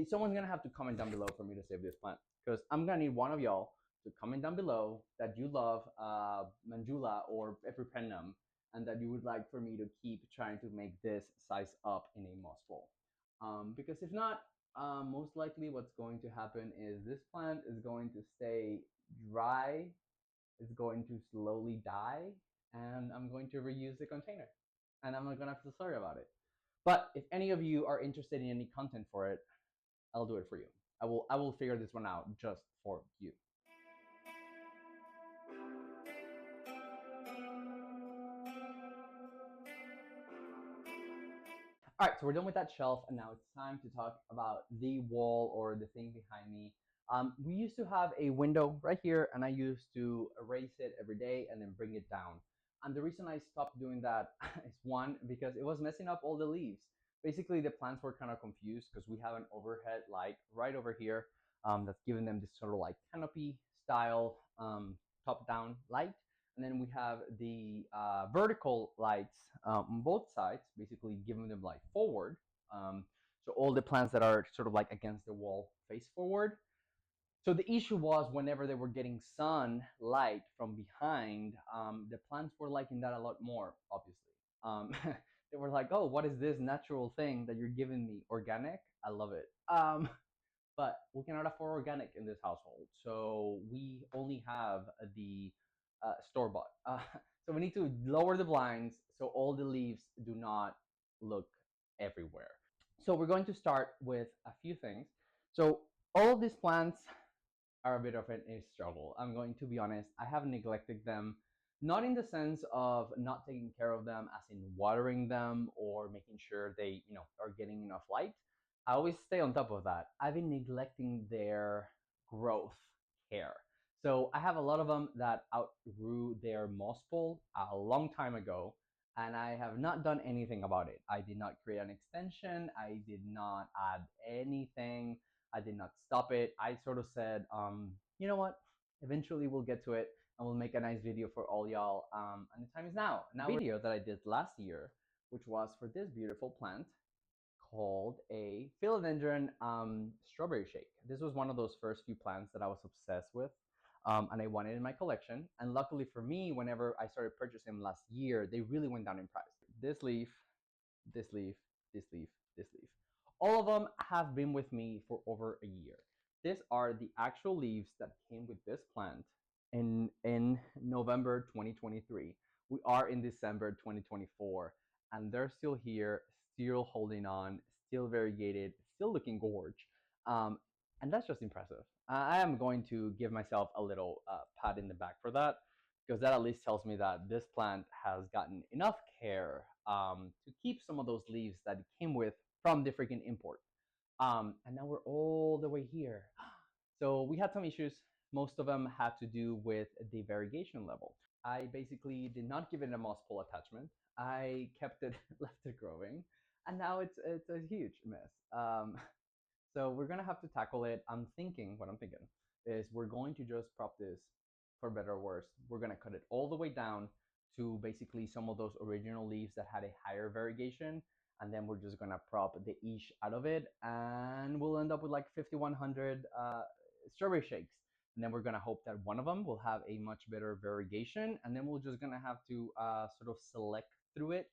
Someone's gonna have to comment down below for me to save this plant, because I'm gonna need one of y'all to comment down below that you love mandula or epipremnum, and that you would like for me to keep trying to make this size up in a moss bowl. Because if not, most likely what's going to happen is this plant is going to stay dry, it's going to slowly die, and I'm going to reuse the container, and I'm not gonna feel sorry about it. But if any of you are interested in any content for it, I'll do it for you. I will figure this one out just for you. All right, so we're done with that shelf, and now it's time to talk about the wall or the thing behind me. We used to have a window right here, and I used to erase it every day and then bring it down. And the reason I stopped doing that is one, because it was messing up all the leaves. Basically, the plants were kind of confused because we have an overhead light right over here that's giving them this sort of like canopy style top-down light. And then we have the vertical lights on both sides, basically giving them light forward. So all the plants that are sort of like against the wall face forward. So the issue was whenever they were getting sunlight from behind, the plants were liking that a lot more, obviously. They were like, oh, what is this natural thing that you're giving me? Organic? I love it. But we cannot afford organic in this household. So we only have the store-bought. So we need to lower the blinds so all the leaves do not look everywhere. So we're going to start with a few things. So all of these plants are a bit of a struggle. I'm going to be honest. I have neglected them, not in the sense of not taking care of them, as in watering them or making sure they, are getting enough light. I always stay on top of that. I've been neglecting their growth care. So I have a lot of them that outgrew their moss bowl a long time ago, and I have not done anything about it. I did not create an extension. I did not add anything. I did not stop it. I sort of said, you know what? Eventually we'll get to it and we'll make a nice video for all y'all. And the time is now. Now, a video that I did last year, which was for this beautiful plant called a Philodendron strawberry shake. This was one of those first few plants that I was obsessed with. And I wanted in my collection. And luckily for me, whenever I started purchasing them last year, they really went down in price. This leaf, this leaf, this leaf, this leaf. All of them have been with me for over a year. These are the actual leaves that came with this plant in November 2023. We are in December 2024, and they're still here, still holding on, still variegated, still looking gorge. And that's just impressive. I am going to give myself a little pat in the back for that, because that at least tells me that this plant has gotten enough care to keep some of those leaves that it came with from the freaking import. And now we're all the way here. So we had some issues. Most of them had to do with the variegation level. I basically did not give it a moss pole attachment. I kept it, left it growing, and now it's a huge mess. So we're gonna have to tackle it. What I'm thinking is we're going to just prop this, for better or worse. We're gonna cut it all the way down to basically some of those original leaves that had a higher variegation, and then we're just gonna prop the ish out of it, and we'll end up with like 5,100 strawberry shakes. And then we're gonna hope that one of them will have a much better variegation, and then we're just gonna have to sort of select through it.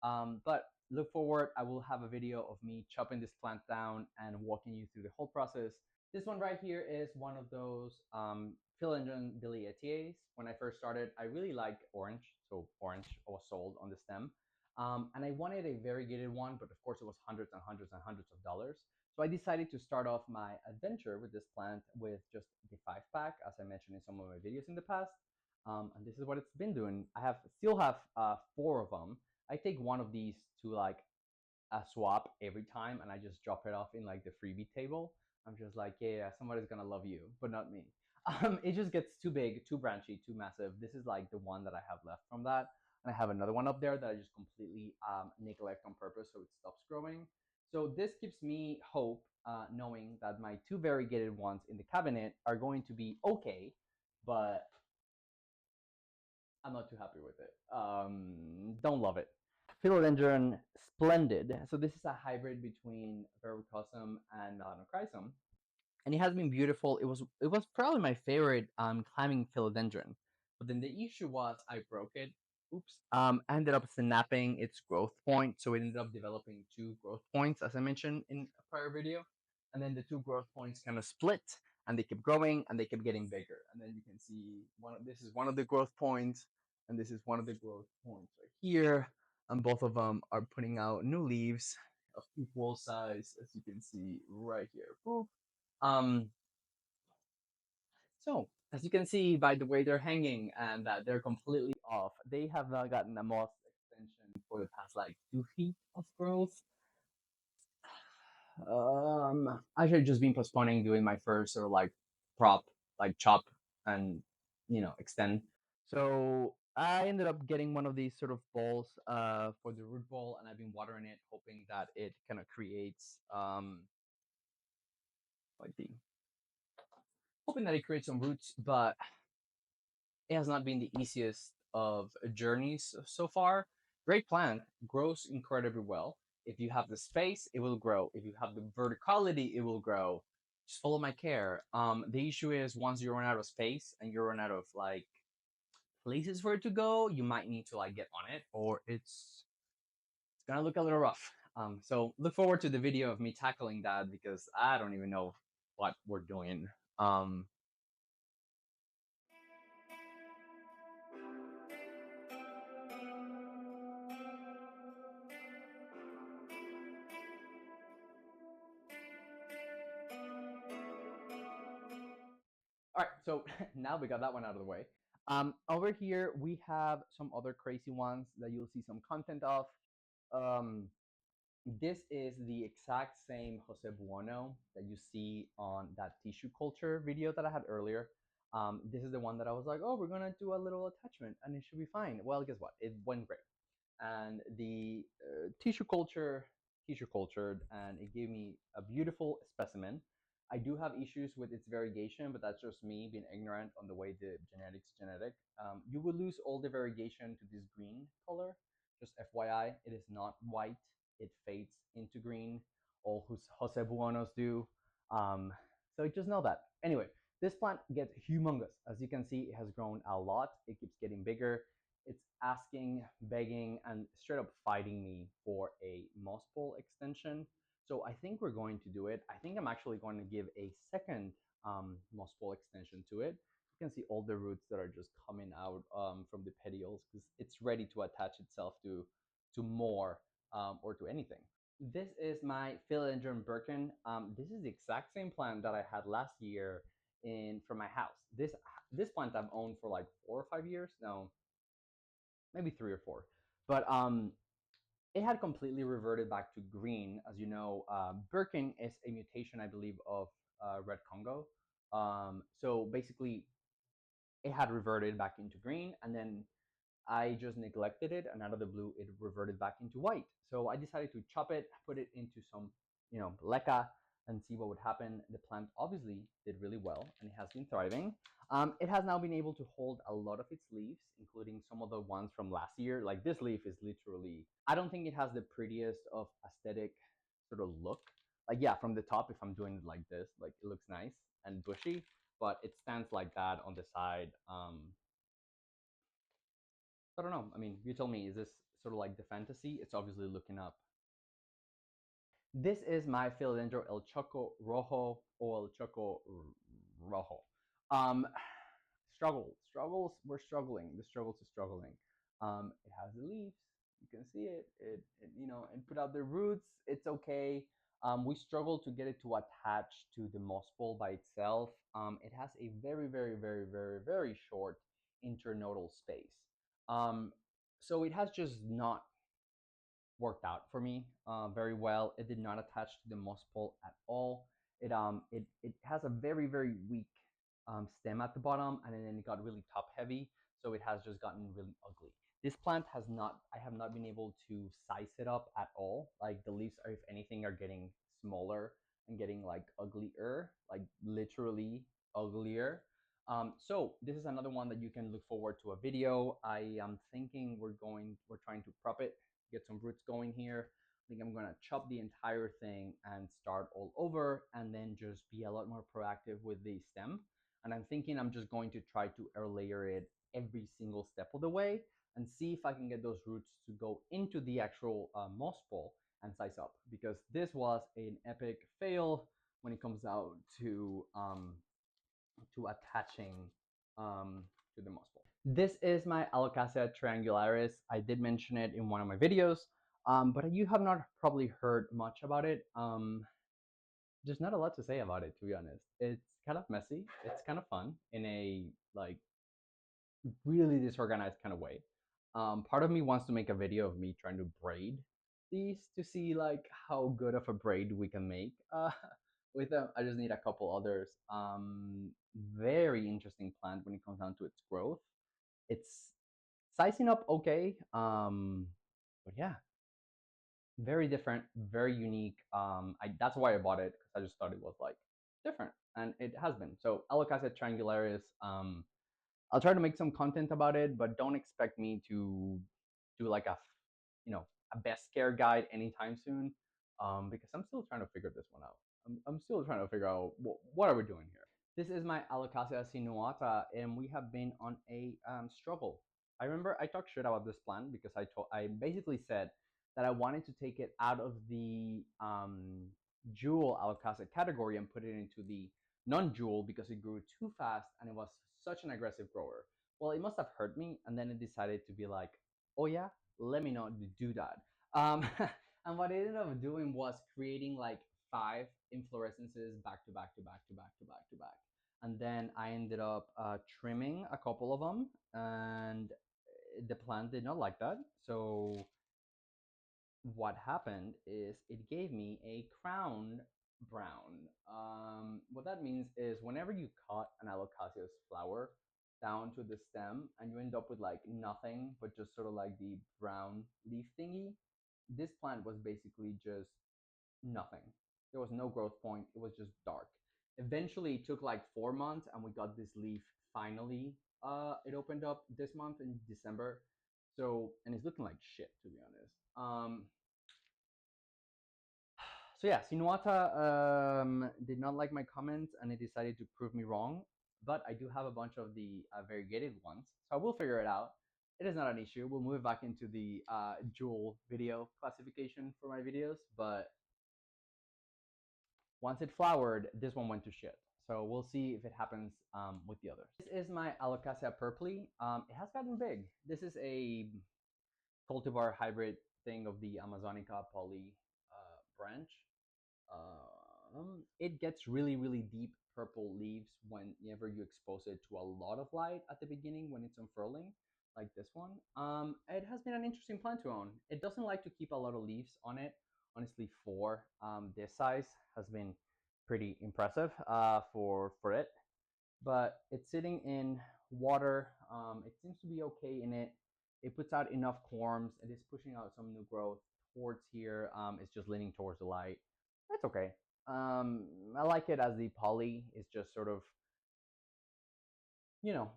But look forward, I will have a video of me chopping this plant down and walking you through the whole process. This one right here is one of those Philodendron Billietiae. When I first started, I really liked orange, so orange was sold on the stem. And I wanted a variegated one, but of course it was hundreds and hundreds and hundreds of dollars. So I decided to start off my adventure with this plant with just the 5-pack, as I mentioned in some of my videos in the past. And this is what it's been doing. I still have 4 of them. I take one of these to like a swap every time, and I just drop it off in like the freebie table. I'm just like, yeah, somebody's gonna love you, but not me. It just gets too big, too branchy, too massive. This is like the one that I have left from that, and I have another one up there that I just completely neglect on purpose so it stops growing. So this gives me hope, knowing that my 2 variegated ones in the cabinet are going to be okay, but I'm not too happy with it. Don't love it. Philodendron Splendid. So this is a hybrid between Verrucosum and Melanochrysum, and it has been beautiful. It was probably my favorite climbing philodendron, but then the issue was I broke it. Oops. I ended up snapping its growth point, so it ended up developing 2 growth points, as I mentioned in a prior video, and then the 2 growth points kind of split, and they kept growing and they kept getting bigger. And then you can see this is one of the growth points, and this is one of the growth points right here, and both of them are putting out new leaves of equal size, as you can see right here. Boop. Um, so, as you can see by the way they're hanging and that they're completely off, they have not gotten a moss extension for the past like 2 feet of growth. I should have just been postponing doing my first sort of like prop, like chop and extend. So I ended up getting one of these sort of balls for the root ball, and I've been watering it, hoping that it kind of creates like the hoping that it creates some roots, but it has not been the easiest of journeys so far. Great plant, grows incredibly well. If you have the space, it will grow. If you have the verticality, it will grow. Just follow my care. The issue is once you run out of space and you run out of like places for it to go, you might need to like get on it, or it's gonna look a little rough. So look forward to the video of me tackling that because I don't even know what we're doing. Um, All right, so now we got that one out of the way. Over here, we have some other crazy ones that you'll see some content of. Um, this is the exact same Jose Buono that you see on that tissue culture video that I had earlier. This is the one that I was like, oh, we're going to do a little attachment and it should be fine. Well, guess what? It went great. And the tissue cultured, and it gave me a beautiful specimen. I do have issues with its variegation, but that's just me being ignorant on the way the genetics genetic. You will lose all the variegation to this green color. Just FYI, it is not white. It fades into green. All Jose Buonos do. So just know that. Anyway, this plant gets humongous. As you can see, it has grown a lot. It keeps getting bigger. It's asking, begging, and straight up fighting me for a moss pole extension. So I think we're going to do it. I think I'm actually going to give a second moss pole extension to it. You can see all the roots that are just coming out from the petioles because it's ready to attach itself to more or to anything. This is my Philodendron Birkin. This is the exact same plant that I had last year in from my house. This plant I've owned for like 4 or 5 years now, maybe 3 or 4. But it had completely reverted back to green. As you know, Birkin is a mutation, I believe, of Red Congo. So basically, it had reverted back into green, and then I just neglected it, and out of the blue, it reverted back into white. So I decided to chop it, put it into some, leca, and see what would happen. The plant obviously did really well, and it has been thriving. It has now been able to hold a lot of its leaves, including some of the ones from last year. Like this leaf is literally, I don't think it has the prettiest of aesthetic sort of look. Like, yeah, from the top, if I'm doing it like this, like it looks nice and bushy, but it stands like that on the side. I don't know. I mean, you tell me, is this sort of like the fantasy? It's obviously looking up. This is my Philodendron El Choco Rojo or El Choco Rojo. Um, we're struggling. The struggles is struggling. It has the leaves. You can see it. And put out the roots. It's okay. We struggle to get it to attach to the moss ball by itself. It has a very, very, very, very, very short internodal space. Um, so it has just not worked out for me very well. It did not attach to the moss pole at all. It has a very, very weak stem at the bottom, and then it got really top heavy, so it has just gotten really ugly. This plant has not, I have not been able to size it up at all. Like the leaves are, if anything, are getting smaller and getting like uglier, like literally uglier. So this is another one that you can look forward to a video. I am thinking we're trying to prop it, get some roots going here. I think I'm gonna chop the entire thing and start all over, and then just be a lot more proactive with the stem. And I'm thinking I'm just going to try to air layer it every single step of the way and see if I can get those roots to go into the actual moss ball and size up, because this was an epic fail when it comes out to attaching to the moss ball. This is my Alocasia triangularis. I did mention it in one of my videos, but you have not probably heard much about it. There's not a lot to say about it, to be honest. It's kind of messy. It's kind of fun in a like really disorganized kind of way. Part of me wants to make a video of me trying to braid these to see like how good of a braid we can make with them. I just need a couple others. Very interesting plant when it comes down to its growth. It's sizing up okay, but yeah, very different, very unique. That's why I bought it, because I just thought it was like different, and it has been. So Alocasia triangularis. I'll try to make some content about it, but don't expect me to do like a best care guide anytime soon, because I'm still trying to figure this one out. I'm still trying to figure out what are we doing here. This is my Alocasia sinuata, and we have been on a struggle. I remember I talked shit about this plant because I basically said that I wanted to take it out of the jewel Alocasia category and put it into the non-jewel because it grew too fast and it was such an aggressive grower. Well, it must have hurt me, and then it decided to be like, oh yeah, let me not do that. And what it ended up doing was creating like 5 inflorescences back to back to back to back to back to back. And then I ended up trimming a couple of them, and the plant did not like that. So what happened is it gave me a crown brown. What that means is whenever you cut an Alocasia's flower down to the stem and you end up with like nothing but just sort of like the brown leaf thingy, this plant was basically just nothing. There was no growth point. It was just dark. Eventually, it took like 4 months, and we got this leaf finally. It opened up this month in December. So, and it's looking like shit, to be honest. So yeah, Sinuata did not like my comments, and it decided to prove me wrong. But I do have a bunch of the variegated ones, so I will figure it out. It is not an issue. We'll move back into the jewel video classification for my videos, but once it flowered, this one went to shit. So we'll see if it happens with the others. This is my Alocasia Purpley. It has gotten big. This is a cultivar hybrid thing of the Amazonica Polly branch. It gets really, really deep purple leaves whenever you expose it to a lot of light at the beginning when it's unfurling, like this one. It has been an interesting plant to own. It doesn't like to keep a lot of leaves on it. Honestly, for this size has been pretty impressive for it. But it's sitting in water. It seems to be okay in it. It puts out enough corms. It is pushing out some new growth towards here. It's just leaning towards the light. That's okay. I like it as the poly is just sort of,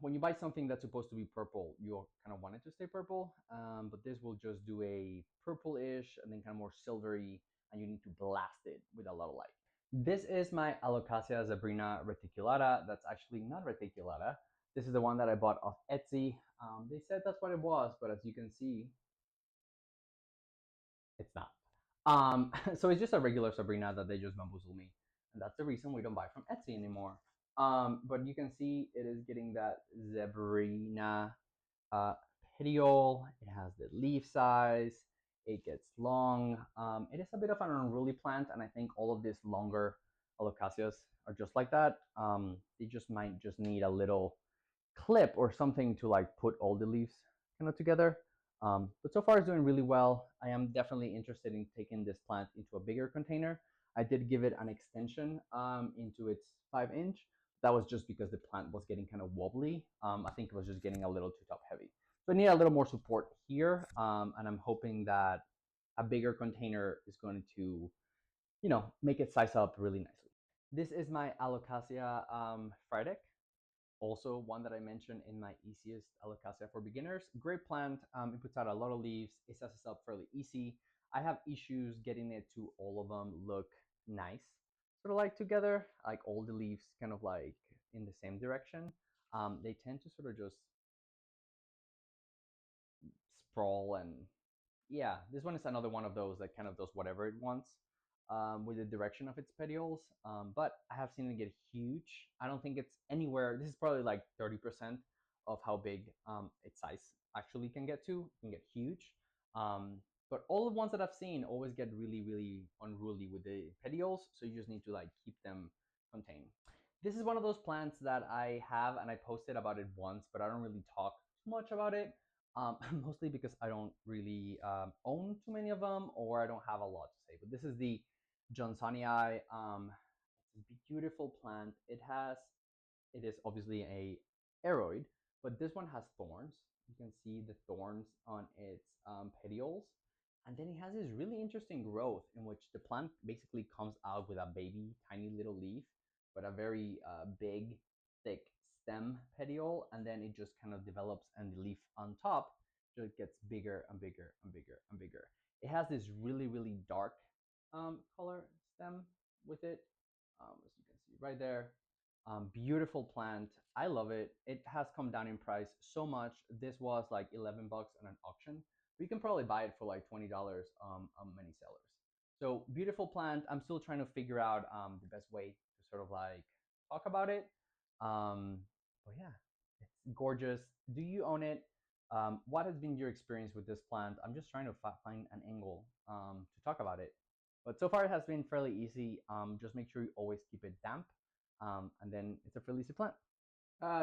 when you buy something that's supposed to be purple, you kind of want it to stay purple. But this will just do a purple-ish and then kind of more silvery, and you need to blast it with a lot of light. This is my Alocasia Zebrina reticulata. That's actually not reticulata. This is the one that I bought off Etsy. They said that's what it was, but as you can see, it's not. So it's just a regular Sabrina that they just bamboozled me, and that's the reason we don't buy from Etsy anymore. But you can see it is getting that Zebrina uh, petiole. It has the leaf size. It gets long. It is a bit of an unruly plant, and I think all of these longer Alocasias are just like that. They just might just need a little clip or something to like put all the leaves kind of together. But so far it's doing really well. I am definitely interested in taking this plant into a bigger container. I did give it an extension into its 5 inch. That was just because the plant was getting kind of wobbly. I think it was just getting a little too top heavy. So I need a little more support here. And I'm hoping that a bigger container is going to, make it size up really nicely. This is my Alocasia Frydek, also one that I mentioned in my easiest Alocasia for beginners. Great plant. It puts out a lot of leaves. It sets us up fairly easy. I have issues getting it to all of them look nice, sort of like together, like all the leaves kind of like in the same direction. They tend to sort of just sprawl, and yeah, this one is another one of those that kind of does whatever it wants with the direction of its petioles. But I have seen it get huge. I don't think it's anywhere. This is probably like 30% of how big its size actually can get to. It can get huge. But all the ones that I've seen always get really, really unruly with the petioles. So you just need to like keep them contained. This is one of those plants that I have, and I posted about it once, but I don't really talk too much about it. Mostly because I don't really own too many of them, or I don't have a lot to say. But this is the Johnsonii. It's a beautiful plant. It is obviously a aroid, but this one has thorns. You can see the thorns on its petioles. And then it has this really interesting growth in which the plant basically comes out with a baby, tiny little leaf, but a very big, thick stem petiole. And then it just kind of develops, and the leaf on top just gets bigger and bigger and bigger and bigger. It has this really, really dark color stem with it, as you can see right there. Beautiful plant. I love it. It has come down in price so much. This was like 11 bucks on an auction. You can probably buy it for like $20 on many sellers. So beautiful plant. I'm still trying to figure out the best way to sort of like talk about it. But yeah, it's gorgeous. Do you own it? What has been your experience with this plant? I'm just trying to find an angle to talk about it. But so far it has been fairly easy. Just make sure you always keep it damp, and then it's a fairly easy plant.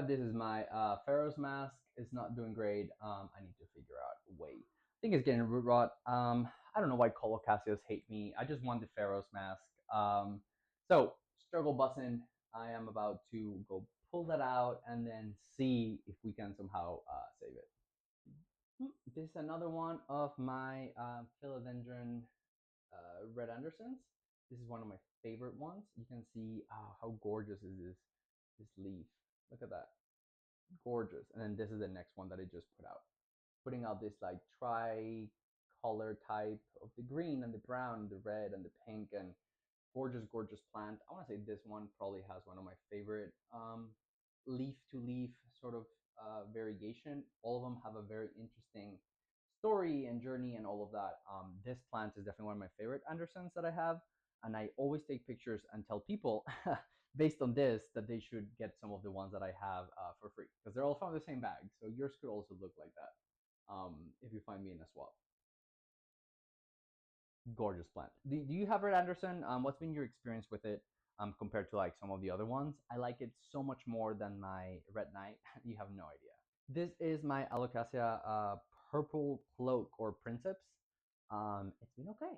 This is my Pharaoh's mask. It's not doing great. I need to figure out a way. I think it's getting root rot. I don't know why Colocasias hate me. I just want the Pharaoh's mask. So struggle bussin'. I am about to go pull that out and then see if we can somehow save it. This is another one of my Philodendron Red Andersons. This is one of my favorite ones. You can see how gorgeous is this leaf. Look at that, gorgeous. And then this is the next one that I just put out, putting out this like tri-color type of the green and the brown, the red and the pink, and gorgeous, gorgeous plant. I want to say this one probably has one of my favorite leaf to leaf sort of variation. All of them have a very interesting story and journey and all of that. This plant is definitely one of my favorite Andersons that I have, and I always take pictures and tell people based on this that they should get some of the ones that I have for free, because they're all from the same bag. So yours could also look like that if you find me in a swap. Gorgeous plant. Do you have Red Anderson? What's been your experience with it compared to like some of the other ones? I like it so much more than my Red Knight. You have no idea. This is my Alocasia Purple Cloak or Princeps. It's been okay.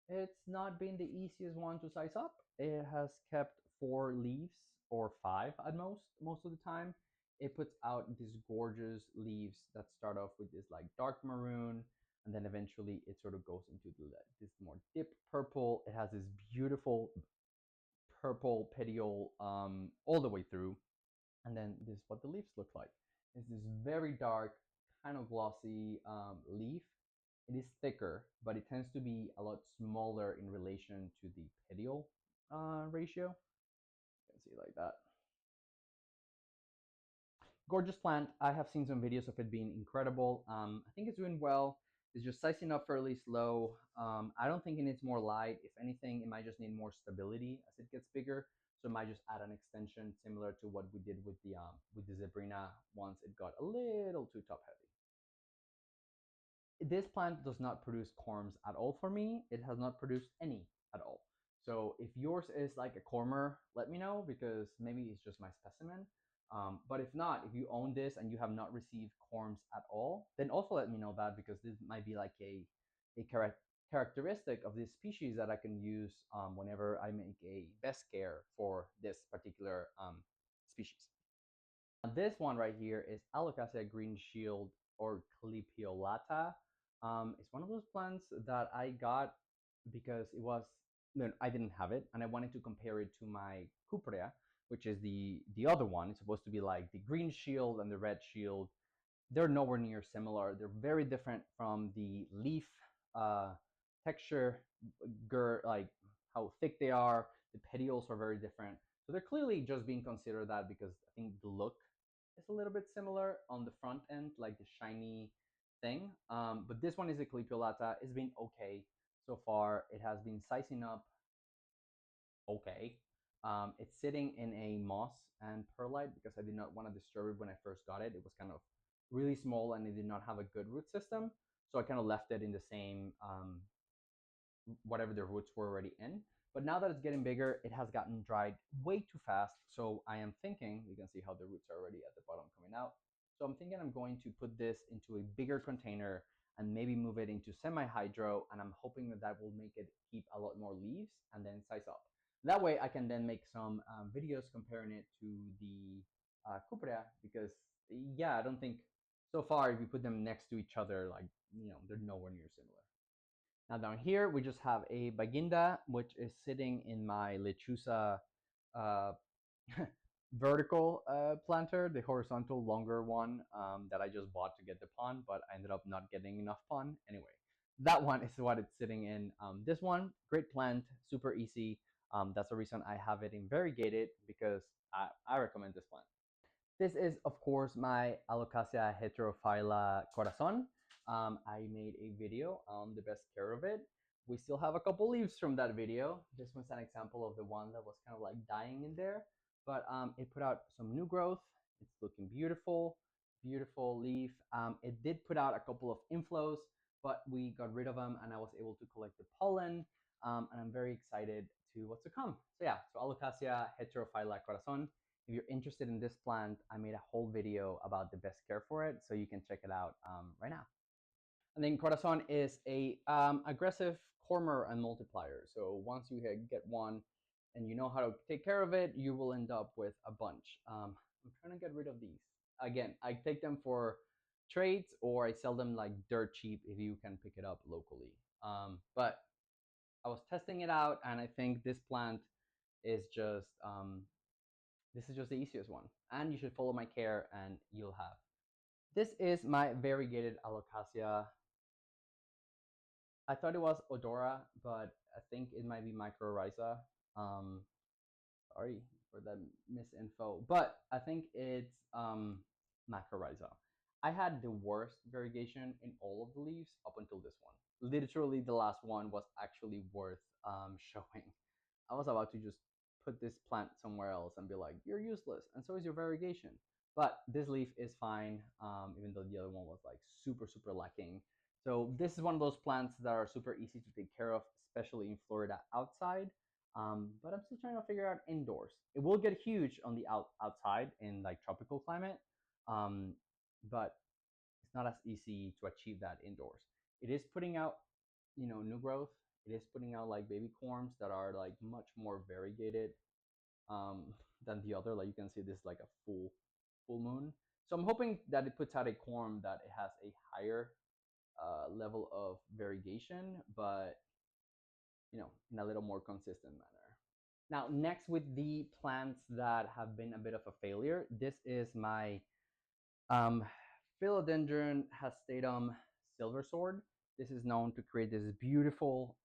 It's not been the easiest one to size up. It has kept 4 leaves or 5 at most of the time. It puts out these gorgeous leaves that start off with this like dark maroon, and then eventually it sort of goes into this more deep purple. It has this beautiful purple petiole all the way through, and then this is what the leaves look like. It's this very dark, kind of glossy leaf. It is thicker, but it tends to be a lot smaller in relation to the petiole ratio. You can see it like that. Gorgeous plant. I have seen some videos of it being incredible. I think it's doing well. It's just sizing up fairly slow. I don't think it needs more light. If anything, it might just need more stability as it gets bigger. So I might just add an extension similar to what we did with the Zebrina once it got a little too top heavy. This plant does not produce corms at all for me. It has not produced any at all. So if yours is like a cormer, let me know, because maybe it's just my specimen. But if not, if you own this and you have not received corms at all, then also let me know that, because this might be like a characteristic of this species that I can use whenever I make a best care for this particular species. This one right here is Alocasia Green Shield or Clipiolata. It's one of those plants that I got because it was, no, I didn't have it, and I wanted to compare it to my Cuprea, which is the other one. It's supposed to be like the green shield and the red shield. They're nowhere near similar. They're very different from the leaf texture, like how thick they are. The petioles are very different. So they're clearly just being considered that because I think the look is a little bit similar on the front end, like the shiny thing. But this one is a Clipiolata. It's been okay so far. It has been sizing up okay. It's sitting in a moss and perlite because I did not want to disturb it when I first got it. It was kind of really small and it did not have a good root system. So I kind of left it in the same whatever the roots were already in. But now that it's getting bigger, it has gotten dried way too fast. So I am thinking, you can see how the roots are already at the bottom coming out. So I'm thinking I'm going to put this into a bigger container and maybe move it into semi-hydro. And I'm hoping that that will make it keep a lot more leaves and then size up. That way I can then make some videos comparing it to the Cuprea, because yeah, I don't think so far if you put them next to each other, like, they're nowhere near similar. Now down here, we just have a Baginda, which is sitting in my lechuza uh, vertical planter, the horizontal longer one that I just bought to get the pond, but I ended up not getting enough pond. Anyway, that one is what it's sitting in. This one, great plant, super easy. That's the reason I have it in variegated, because I recommend this plant. This is, of course, my Alocasia heterophylla corazon. I made a video on the best care of it. We still have a couple leaves from that video. This one's an example of the one that was kind of like dying in there, but it put out some new growth. It's looking beautiful, beautiful leaf. It did put out a couple of inflows, but we got rid of them and I was able to collect the pollen, and I'm very excited to what's to come. So yeah, so Alocasia heterophylla corazon. If you're interested in this plant, I made a whole video about the best care for it, so you can check it out right now. And then Corazon is a aggressive cormer and multiplier. So once you get one and you know how to take care of it, you will end up with a bunch. I'm trying to get rid of these. Again, I take them for trades or I sell them like dirt cheap if you can pick it up locally. But I was testing it out and I think this plant is just this is just the easiest one, and you should follow my care and you'll have. This is my variegated Alocasia. I thought it was Odora, but I think it might be Macrorrhiza. Sorry for that misinfo, but I think it's Macrorrhiza. I had the worst variegation in all of the leaves up until this one. Literally, the last one was actually worth showing. I was about to just put this plant somewhere else and be like, you're useless, and so is your variegation. But this leaf is fine, even though the other one was like super, super lacking. So this is one of those plants that are super easy to take care of, especially in Florida outside. But I'm still trying to figure out indoors. It will get huge on the outside in like tropical climate, but it's not as easy to achieve that indoors. It is putting out, new growth. It is putting out like baby corms that are like much more variegated than the other. Like you can see this like a full moon. So I'm hoping that it puts out a corm that it has a higher level of variegation, but in a little more consistent manner. Now, next with the plants that have been a bit of a failure, this is my Philodendron hastatum silver sword. This is known to create this beautiful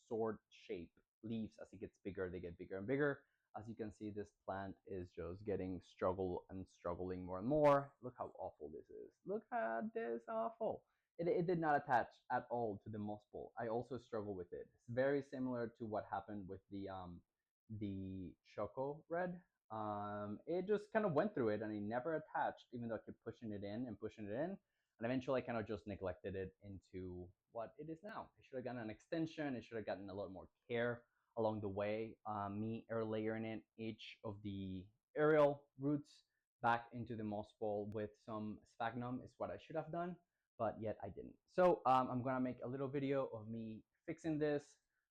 sword shape leaves. As it gets bigger, they get bigger and bigger. As you can see, this plant is just getting struggling more and more. Look how awful this is. Look at this awful. it did not attach at all to the moss ball. I also struggle with it. It's very similar to what happened with the Choco Red. It just kind of went through it and it never attached, even though I kept pushing it in and pushing it in. And eventually I kind of just neglected it into what it is now. It should have gotten an extension. It should have gotten a lot more care along the way. Me air layering it, each of the aerial roots back into the moss ball with some sphagnum is what I should have done, but yet I didn't. So I'm gonna make a little video of me fixing this.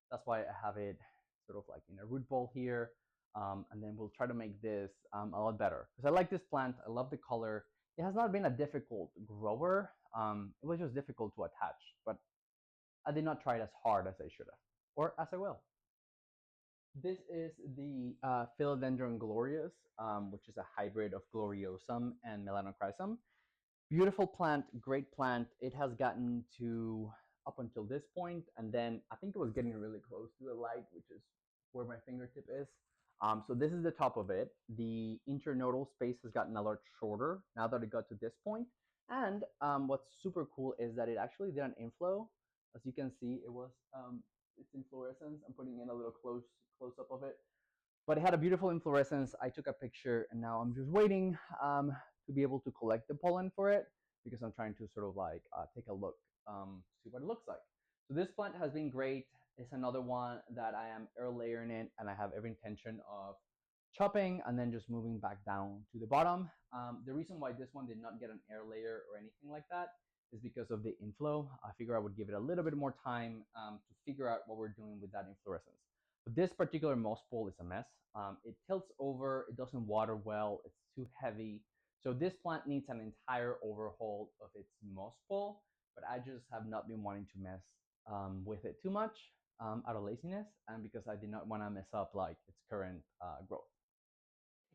That's why I have it sort of like in a root ball here. And then we'll try to make this a lot better because I like this plant. I love the color. It has not been a difficult grower. It was just difficult to attach, but I did not try it as hard as I should have, or as I will. This is the Philodendron Glorious, which is a hybrid of Gloriosum and Melanochrysum. Beautiful plant, great plant. It has gotten to up until this point, and then I think it was getting really close to the light, which is where my fingertip is. So this is the top of it. The internodal space has gotten a lot shorter now that it got to this point. And what's super cool is that it actually did an inflow. As you can see, it was its inflorescence. I'm putting in a little close up of it. But it had a beautiful inflorescence. I took a picture, and now I'm just waiting to be able to collect the pollen for it because I'm trying to sort of like take a look, see what it looks like. So this plant has been great. It's another one that I am air layering it, and I have every intention of chopping and then just moving back down to the bottom. The reason why this one did not get an air layer or anything like that is because of the inflow. I figure I would give it a little bit more time to figure out what we're doing with that inflorescence. But this particular moss ball is a mess. It tilts over, it doesn't water well, it's too heavy. So this plant needs an entire overhaul of its moss ball, but I just have not been wanting to mess with it too much out of laziness and because I did not want to mess up like its current growth.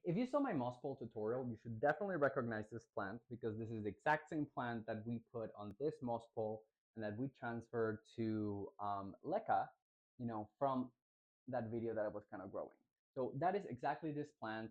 If you saw my moss ball tutorial, you should definitely recognize this plant because this is the exact same plant that we put on this moss ball and that we transferred to Leca, from that video that I was kind of growing. So that is exactly this plant.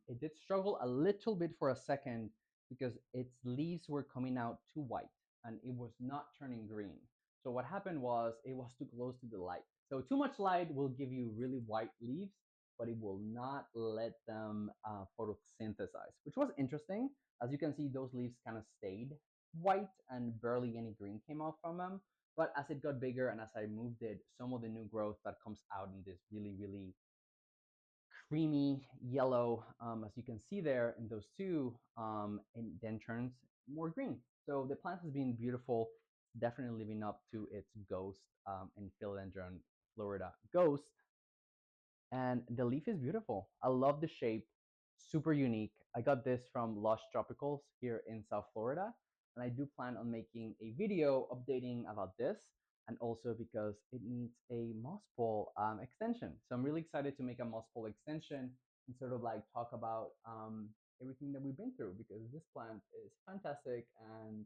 It did struggle a little bit for a second because its leaves were coming out too white and it was not turning green. So what happened was it was too close to the light. So too much light will give you really white leaves, but it will not let them photosynthesize, which was interesting. As you can see, those leaves kind of stayed white and barely any green came off from them. But as it got bigger and as I moved it, some of the new growth that comes out in this really, really creamy yellow, as you can see there in those two, it then turns more green. So the plant has been beautiful, definitely living up to its ghost in Philodendron Florida Ghost. And the leaf is beautiful. I love the shape, super unique. I got this from Lush Tropicals here in South Florida, and I do plan on making a video updating about this, and also because it needs a moss ball extension. So I'm really excited to make a moss ball extension and sort of like talk about everything that we've been through because this plant is fantastic, and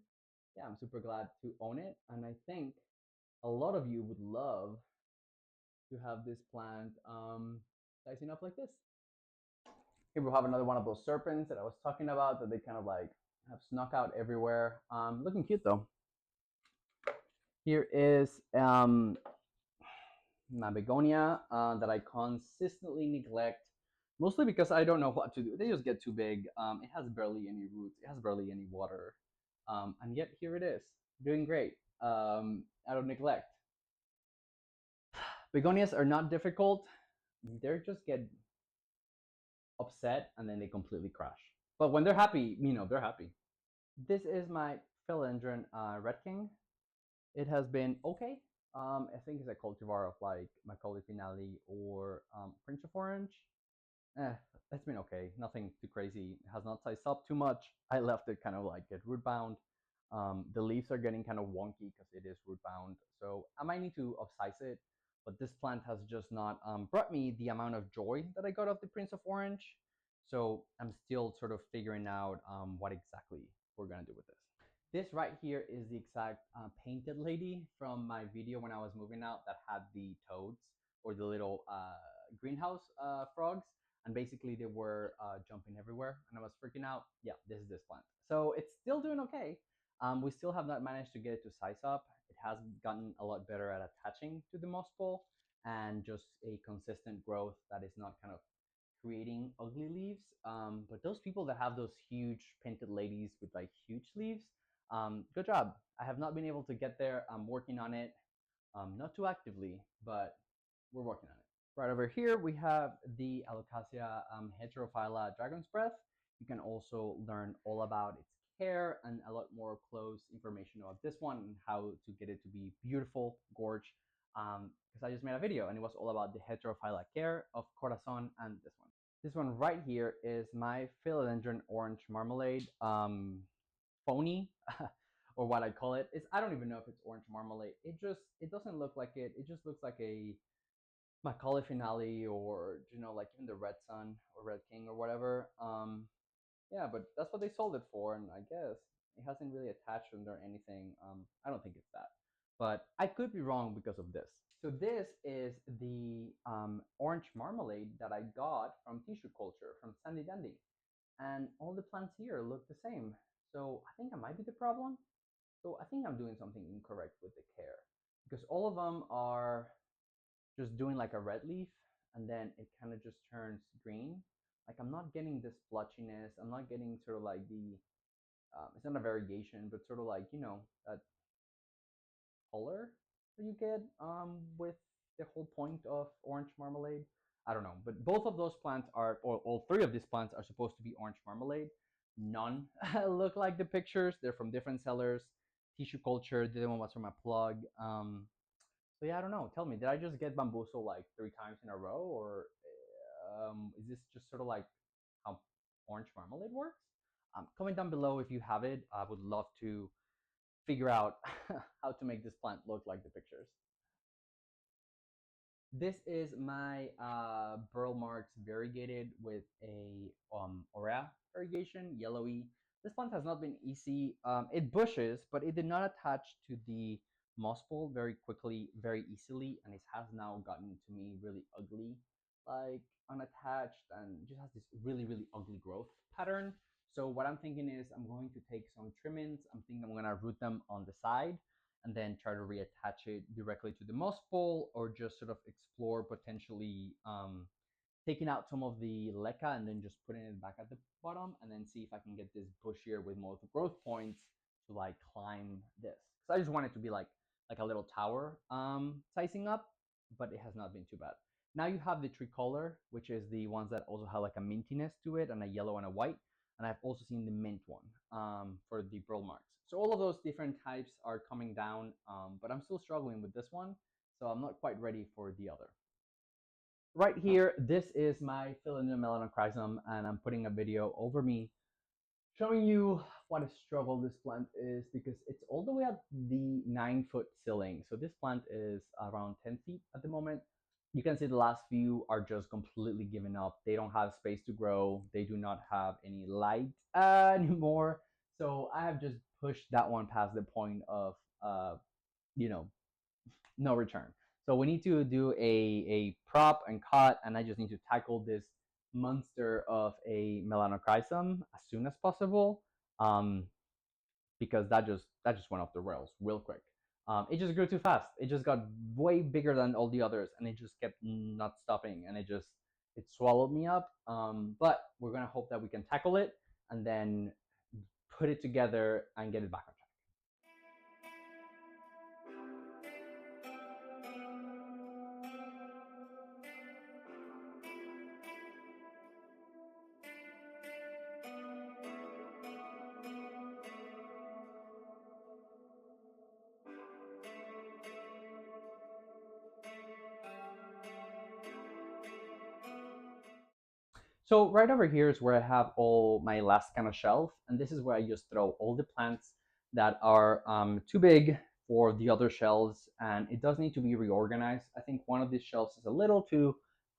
yeah, I'm super glad to own it. And I think a lot of you would love to have this plant sizing up like this. Here we have another one of those serpents that I was talking about that they kind of like have snuck out everywhere. Looking cute though. Here is my begonia that I consistently neglect, mostly because I don't know what to do. They just get too big. It has barely any roots. It has barely any water. And yet here it is, doing great out of neglect. Begonias are not difficult. They just get upset and then they completely crash. But when they're happy, they're happy. This is my Philodendron Red King. It has been okay. I think it's a cultivar of like Macaulay Finale or Prince of Orange. It's been okay. Nothing too crazy. It has not sized up too much. I left it kind of like get root bound. The leaves are getting kind of wonky because it is root bound. So I might need to upsize it. But this plant has just not brought me the amount of joy that I got of the Prince of Orange. So I'm still sort of figuring out what exactly we're gonna do with this. This right here is the exact painted lady from my video when I was moving out that had the toads or the little greenhouse frogs. And basically they were jumping everywhere and I was freaking out. Yeah, this is this plant. So it's still doing okay. We still have not managed to get it to size up. It has gotten a lot better at attaching to the moss pole and just a consistent growth that is not kind of creating ugly leaves. But those people that have those huge painted ladies with like huge leaves, good job. I have not been able to get there. I'm working on it, not too actively, but we're working on it. Right over here, we have the Alocasia heterophylla dragon's breath. You can also learn all about its care and a lot more close information about this one and how to get it to be beautiful, gorge. Because I just made a video and it was all about the heterophylla care of Corazon and this one. This one right here is my Philodendron orange marmalade phony, or what I call it. Is I don't even know if it's orange marmalade. It doesn't look like it. It just looks like a Macaulay finale, or like even the Red Sun or Red King or whatever. Yeah, but that's what they sold it for, and I guess it hasn't really attached under anything. I don't think it's that, but I could be wrong because of this. So this is the orange marmalade that I got from tissue culture from Sandy Dandy, and all the plants here look the same. So I think I might be the problem. So I think I'm doing something incorrect with the care, because all of them are just doing like a red leaf, and then it kind of just turns green. Like I'm not getting this splotchiness. I'm not getting sort of like the it's not a variegation, but sort of like that color that you get with the whole point of orange marmalade. I don't know, but both of those plants are, or all three of these plants are supposed to be orange marmalade. None look like the pictures. They're from different sellers. Tissue culture. The other one was from a plug. So yeah, I don't know. Tell me, did I just get bamboozled like 3 times in a row, or is this just sort of like how orange marmalade works? Comment down below if you have it. I would love to figure out how to make this plant look like the pictures. This is my burl marks variegated with a aurea variegation, yellowy. This plant has not been easy. It bushes, but it did not attach to the moss pole very quickly, very easily, and it has now gotten to me really ugly, like unattached, and just has this really, really ugly growth pattern. So what I'm thinking is I'm going to take some trimmings. I'm thinking I'm gonna root them on the side and then try to reattach it directly to the moss pole, or just sort of explore potentially taking out some of the leca and then just putting it back at the bottom, and then see if I can get this bushier with more growth points to like climb this. Because I just want it to be like a little tower sizing up, but it has not been too bad. Now you have the tricolor, which is the ones that also have like a mintiness to it, and a yellow and a white. And I've also seen the mint one for the burl marks. So all of those different types are coming down, but I'm still struggling with this one, so I'm not quite ready for the other. Right here, this is my Philodendron Melanochrysum, and I'm putting a video over me showing you what a struggle this plant is, because it's all the way at the 9-foot ceiling. So this plant is around 10 feet at the moment. You can see the last few are just completely given up. They don't have space to grow. They do not have any light anymore. So I have just pushed that one past the point of, no return. So we need to do a prop and cut, and I just need to tackle this monster of a Melanochrysum as soon as possible, because that just went off the rails real quick. It just grew too fast. It just got way bigger than all the others, and it just kept not stopping, and it swallowed me up. But we're gonna hope that we can tackle it and then put it together and get it back on track. So right over here is where I have all my last kind of shelf, and this is where I just throw all the plants that are too big for the other shelves, and it does need to be reorganized. I think one of these shelves is a little too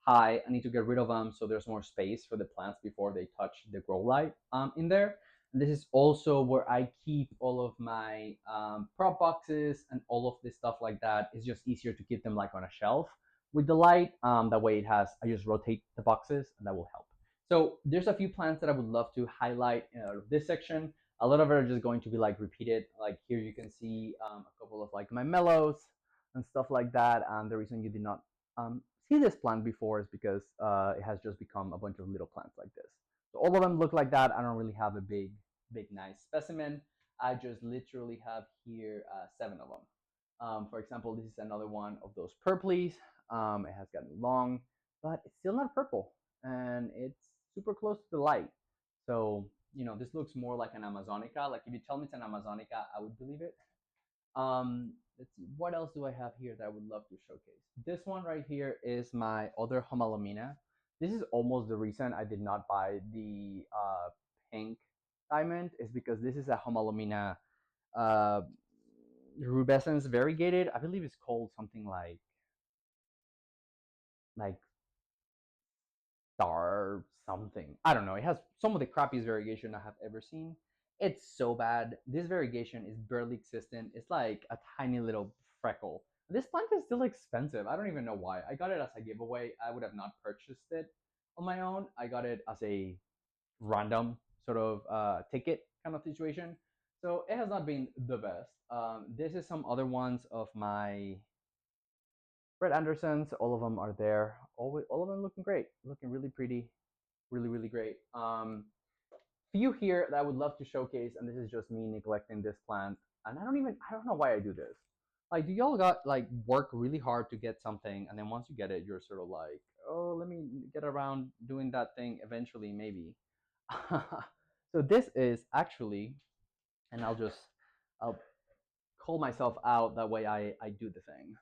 high. I need to get rid of them so there's more space for the plants before they touch the grow light in there. And this is also where I keep all of my prop boxes and all of this stuff like that. It's just easier to keep them like on a shelf with the light. That way I just rotate the boxes, and that will help. So there's a few plants that I would love to highlight out of this section. A lot of it are just going to be like repeated. Like here you can see a couple of like my mellows and stuff like that. And the reason you did not see this plant before is because it has just become a bunch of little plants like this. So all of them look like that. I don't really have a big, nice specimen. I just literally have here 7 of them. For example, this is another one of those purplies. It has gotten long, but it's still not purple, and it's super close to the light. So this looks more like an Amazonica. Like if you tell me it's an Amazonica, I would believe it. Let's see, what else do I have here that I would love to showcase? This one right here is my other Homalomena. This is almost the reason I did not buy the pink diamond, is because this is a Homalomena uh, rubescence variegated. I believe it's called something like star something. I don't know. It has some of the crappiest variegation I have ever seen. It's so bad. This variegation is barely existent. It's like a tiny little freckle. This plant is still expensive. I don't even know why. I got it as a giveaway. I would have not purchased it on my own. I got it as a random sort of ticket kind of situation. So it has not been the best. This is some other ones of my Red Andersons. All of them are there. All of them looking great, looking really pretty, really great. Few here that I would love to showcase, and this is just me neglecting this plant. And I don't know why I do this. Like, do y'all got like work really hard to get something, and then once you get it, you're sort of like, oh, let me get around doing that thing eventually, maybe. So this is actually, and I'll call myself out that way I do the thing.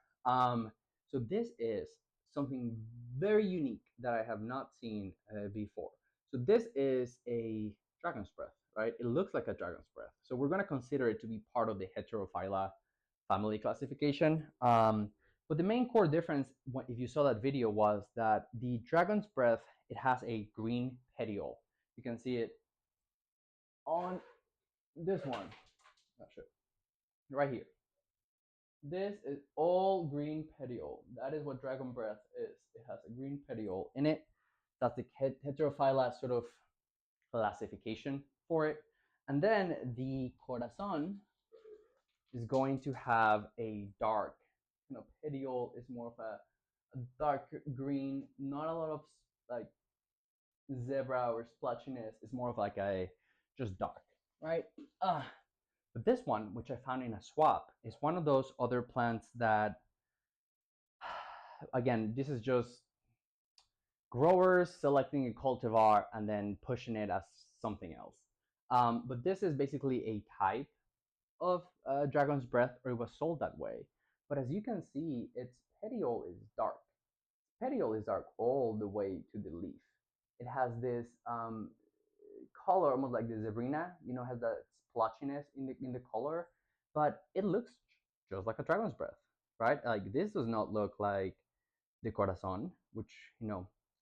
So this is something very unique that I have not seen before. So this is a dragon's breath, right? It looks like a dragon's breath. So we're going to consider it to be part of the Heterophylla family classification. But the main core difference, if you saw that video, was that the dragon's breath, it has a green petiole. You can see it on this one. Not sure. Right here. This is all green petiole. That is what dragon breath is. It has a green petiole in it. That's the Heterophylla sort of classification for it. And then the corazon is going to have a dark, petiole is more of a dark green, not a lot of like zebra or splotchiness. It's more of like a just dark, right? But this one, which I found in a swap, is one of those other plants that, again, this is just growers selecting a cultivar and then pushing it as something else. But this is basically a type of dragon's breath, or it was sold that way. But as you can see, its petiole is dark. Petiole is dark all the way to the leaf. It has this color, almost like the Zebrina, has that splotchiness in the color, but it looks just like a dragon's breath, right? Like this does not look like the corazon, which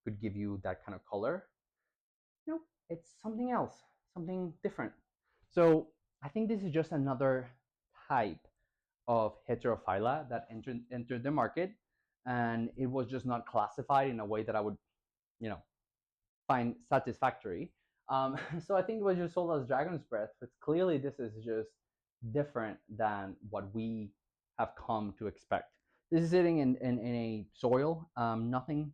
could give you that kind of color. No, it's something else, something different. So I think this is just another type of Heterophylla that entered the market, and it was just not classified in a way that I would, find satisfactory. So I think it was just sold as dragon's breath, but clearly this is just different than what we have come to expect. This is sitting in a soil, nothing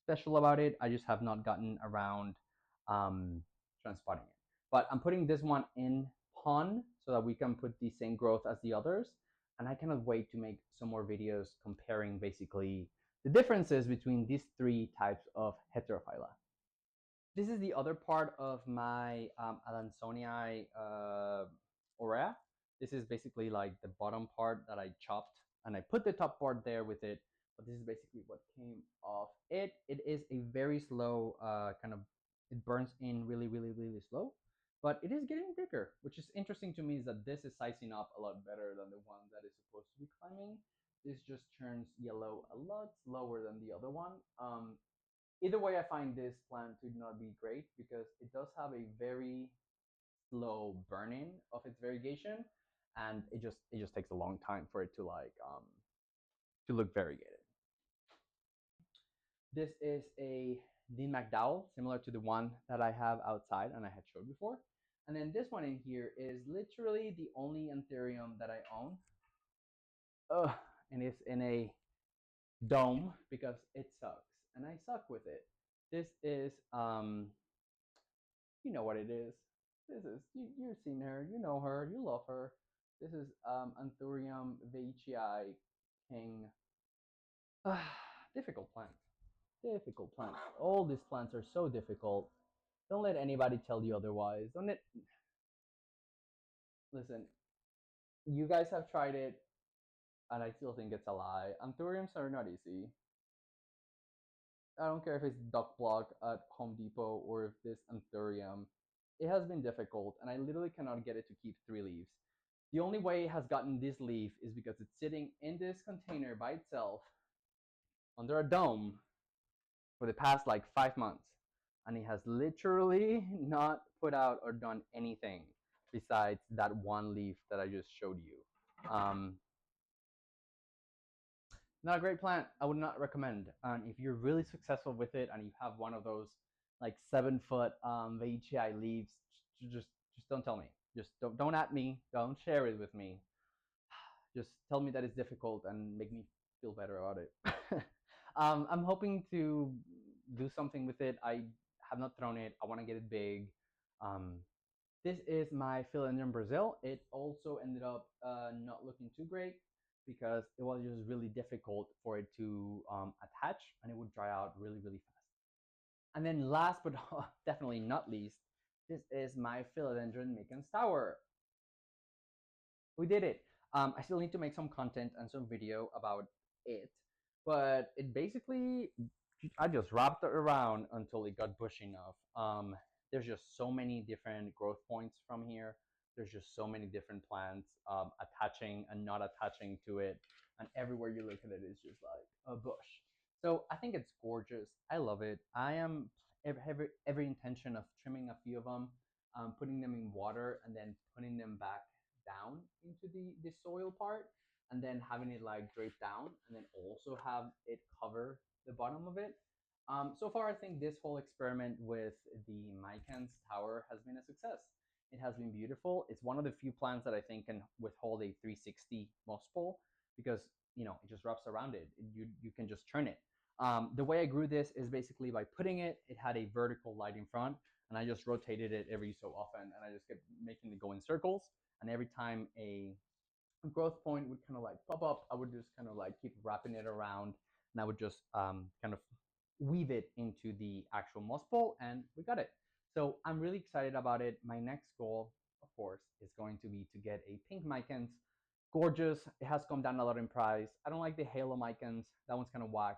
special about it. I just have not gotten around transpotting it. But I'm putting this one in pond so that we can put the same growth as the others. And I cannot wait to make some more videos comparing basically the differences between these 3 types of Heterophylla. This is the other part of my Adansonii aurea. This is basically like the bottom part that I chopped, and I put the top part there with it. But this is basically what came off it. It is a very slow it burns in really slow, but it is getting bigger, which is interesting to me, is that this is sizing up a lot better than the one that is supposed to be climbing. This just turns yellow a lot slower than the other one. Either way, I find this plant to not be great because it does have a very slow burning of its variegation, and it just takes a long time for it to to look variegated. This is a Dean McDowell, similar to the one that I have outside and I had showed before. And then this one in here is literally the only Anthurium that I own. Ugh, and it's in a dome because it sucks, and I suck with it. This is you know what it is. This is you've seen her, you know her, you love her. This is Anthurium Veitchii King. Difficult plant. Difficult plant. All these plants are so difficult. Don't let anybody tell you otherwise. Don't let listen. You guys have tried it, and I still think it's a lie. Anthuriums are not easy. I don't care if it's duck block at Home Depot or if this Anthurium. It has been difficult, and I literally cannot get it to keep 3 leaves. The only way it has gotten this leaf is because it's sitting in this container by itself under a dome for the past like 5 months, and it has literally not put out or done anything besides that one leaf that I just showed you. Not a great plant. I would not recommend. And if you're really successful with it and you have one of those like 7 foot Veitchii leaves, just don't tell me. Just don't at me. Don't share it with me. Just tell me that it's difficult and make me feel better about it. I'm hoping to do something with it. I have not thrown it. I want to get it big. Um, this is my Philodendron Brazil. It also ended up not looking too great because it was just really difficult for it to attach, and it would dry out really, really fast. And then last but definitely not least, this is my Philodendron Mikan's Tower. We did it. I still need to make some content and some video about it, but it basically, I just wrapped it around until it got bushy enough. There's just so many different growth points from here. There's just so many different plants attaching and not attaching to it, and everywhere you look at it is just like a bush. So I think it's gorgeous. I love it. I am every intention of trimming a few of them, putting them in water, and then putting them back down into the soil part, and then having it like drape down, and then also have it cover the bottom of it. So far, I think this whole experiment with the Mykan's Tower has been a success. It has been beautiful. It's one of the few plants that I think can withhold a 360 moss pole because it just wraps around it. You can just turn it. The way I grew this is basically by putting it. It had a vertical light in front, and I just rotated it every so often, and I just kept making it go in circles. And every time a growth point would kind of like pop up, I would just kind of like keep wrapping it around, and I would just kind of weave it into the actual moss pole, and we got it. So I'm really excited about it. My next goal, of course, is going to be to get a pink Mycans. Gorgeous. It has come down a lot in price. I don't like the Halo Mycans. That one's kind of whack.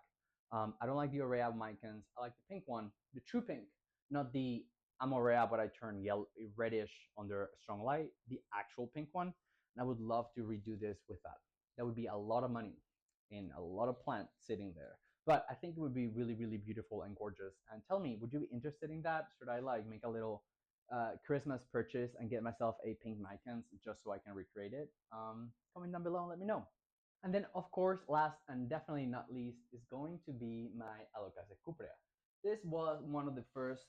I don't like the Aurea Mycans. I like the pink one, the true pink, not the Amorea, but I turn yellow, reddish under strong light, the actual pink one. And I would love to redo this with that. That would be a lot of money and a lot of plants sitting there. But I think it would be really, really beautiful and gorgeous. And tell me, would you be interested in that? Should I like make a little Christmas purchase and get myself a pink Mycans just so I can recreate it? Comment down below and let me know. And then, of course, last and definitely not least is going to be my Alocasia cuprea. This was one of the first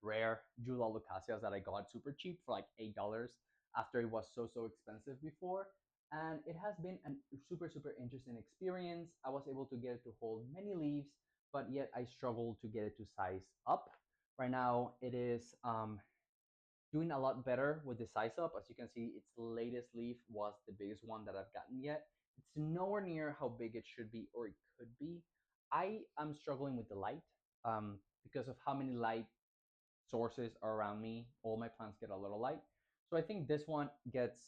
rare jewel Alocasias that I got super cheap for like $8 after it was so expensive before. And it has been a super interesting experience. I was able to get it to hold many leaves, but yet I struggled to get it to size up. Right now, it is doing a lot better with the size up. As you can see, its latest leaf was the biggest one that I've gotten yet. It's nowhere near how big it should be or it could be. I am struggling with the light because of how many light sources are around me. All my plants get a lot of light. So I think this one gets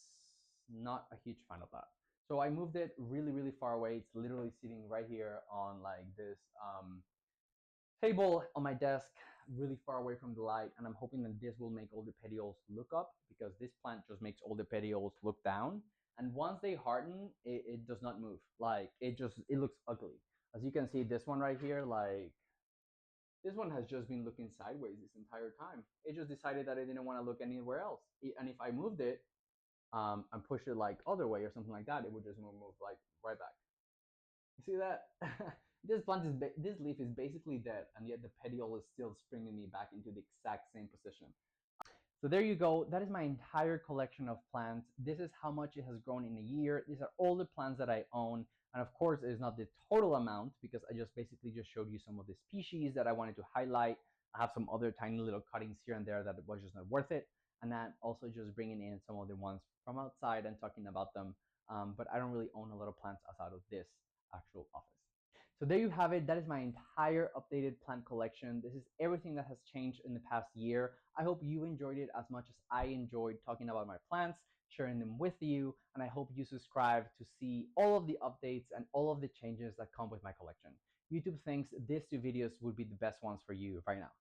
not a huge fan of that. So I moved it really far away. It's literally sitting right here on like this table on my desk, really far away from the light, and I'm hoping that this will make all the petioles look up because this plant just makes all the petioles look down. And once they harden, it does not move. Like it looks ugly. As you can see, this one right here, like this one has just been looking sideways this entire time. It just decided that it didn't want to look anywhere else. And if I moved it and push it like other way or something like that, it would just move like right back. You see that? This leaf is basically dead, and yet the petiole is still springing me back into the exact same position. So there you go. That is my entire collection of plants. This is how much it has grown in a year. These are all the plants that I own. And of course, it is not the total amount because I just basically just showed you some of the species that I wanted to highlight. I have some other tiny little cuttings here and there that was just not worth it. And then also just bringing in some of the ones from outside and talking about them. But I don't really own a lot of plants outside of this actual office. So there you have it. That is my entire updated plant collection. This is everything that has changed in the past year. I hope you enjoyed it as much as I enjoyed talking about my plants, sharing them with you, and I hope you subscribe to see all of the updates and all of the changes that come with my collection. YouTube thinks these two videos would be the best ones for you right now.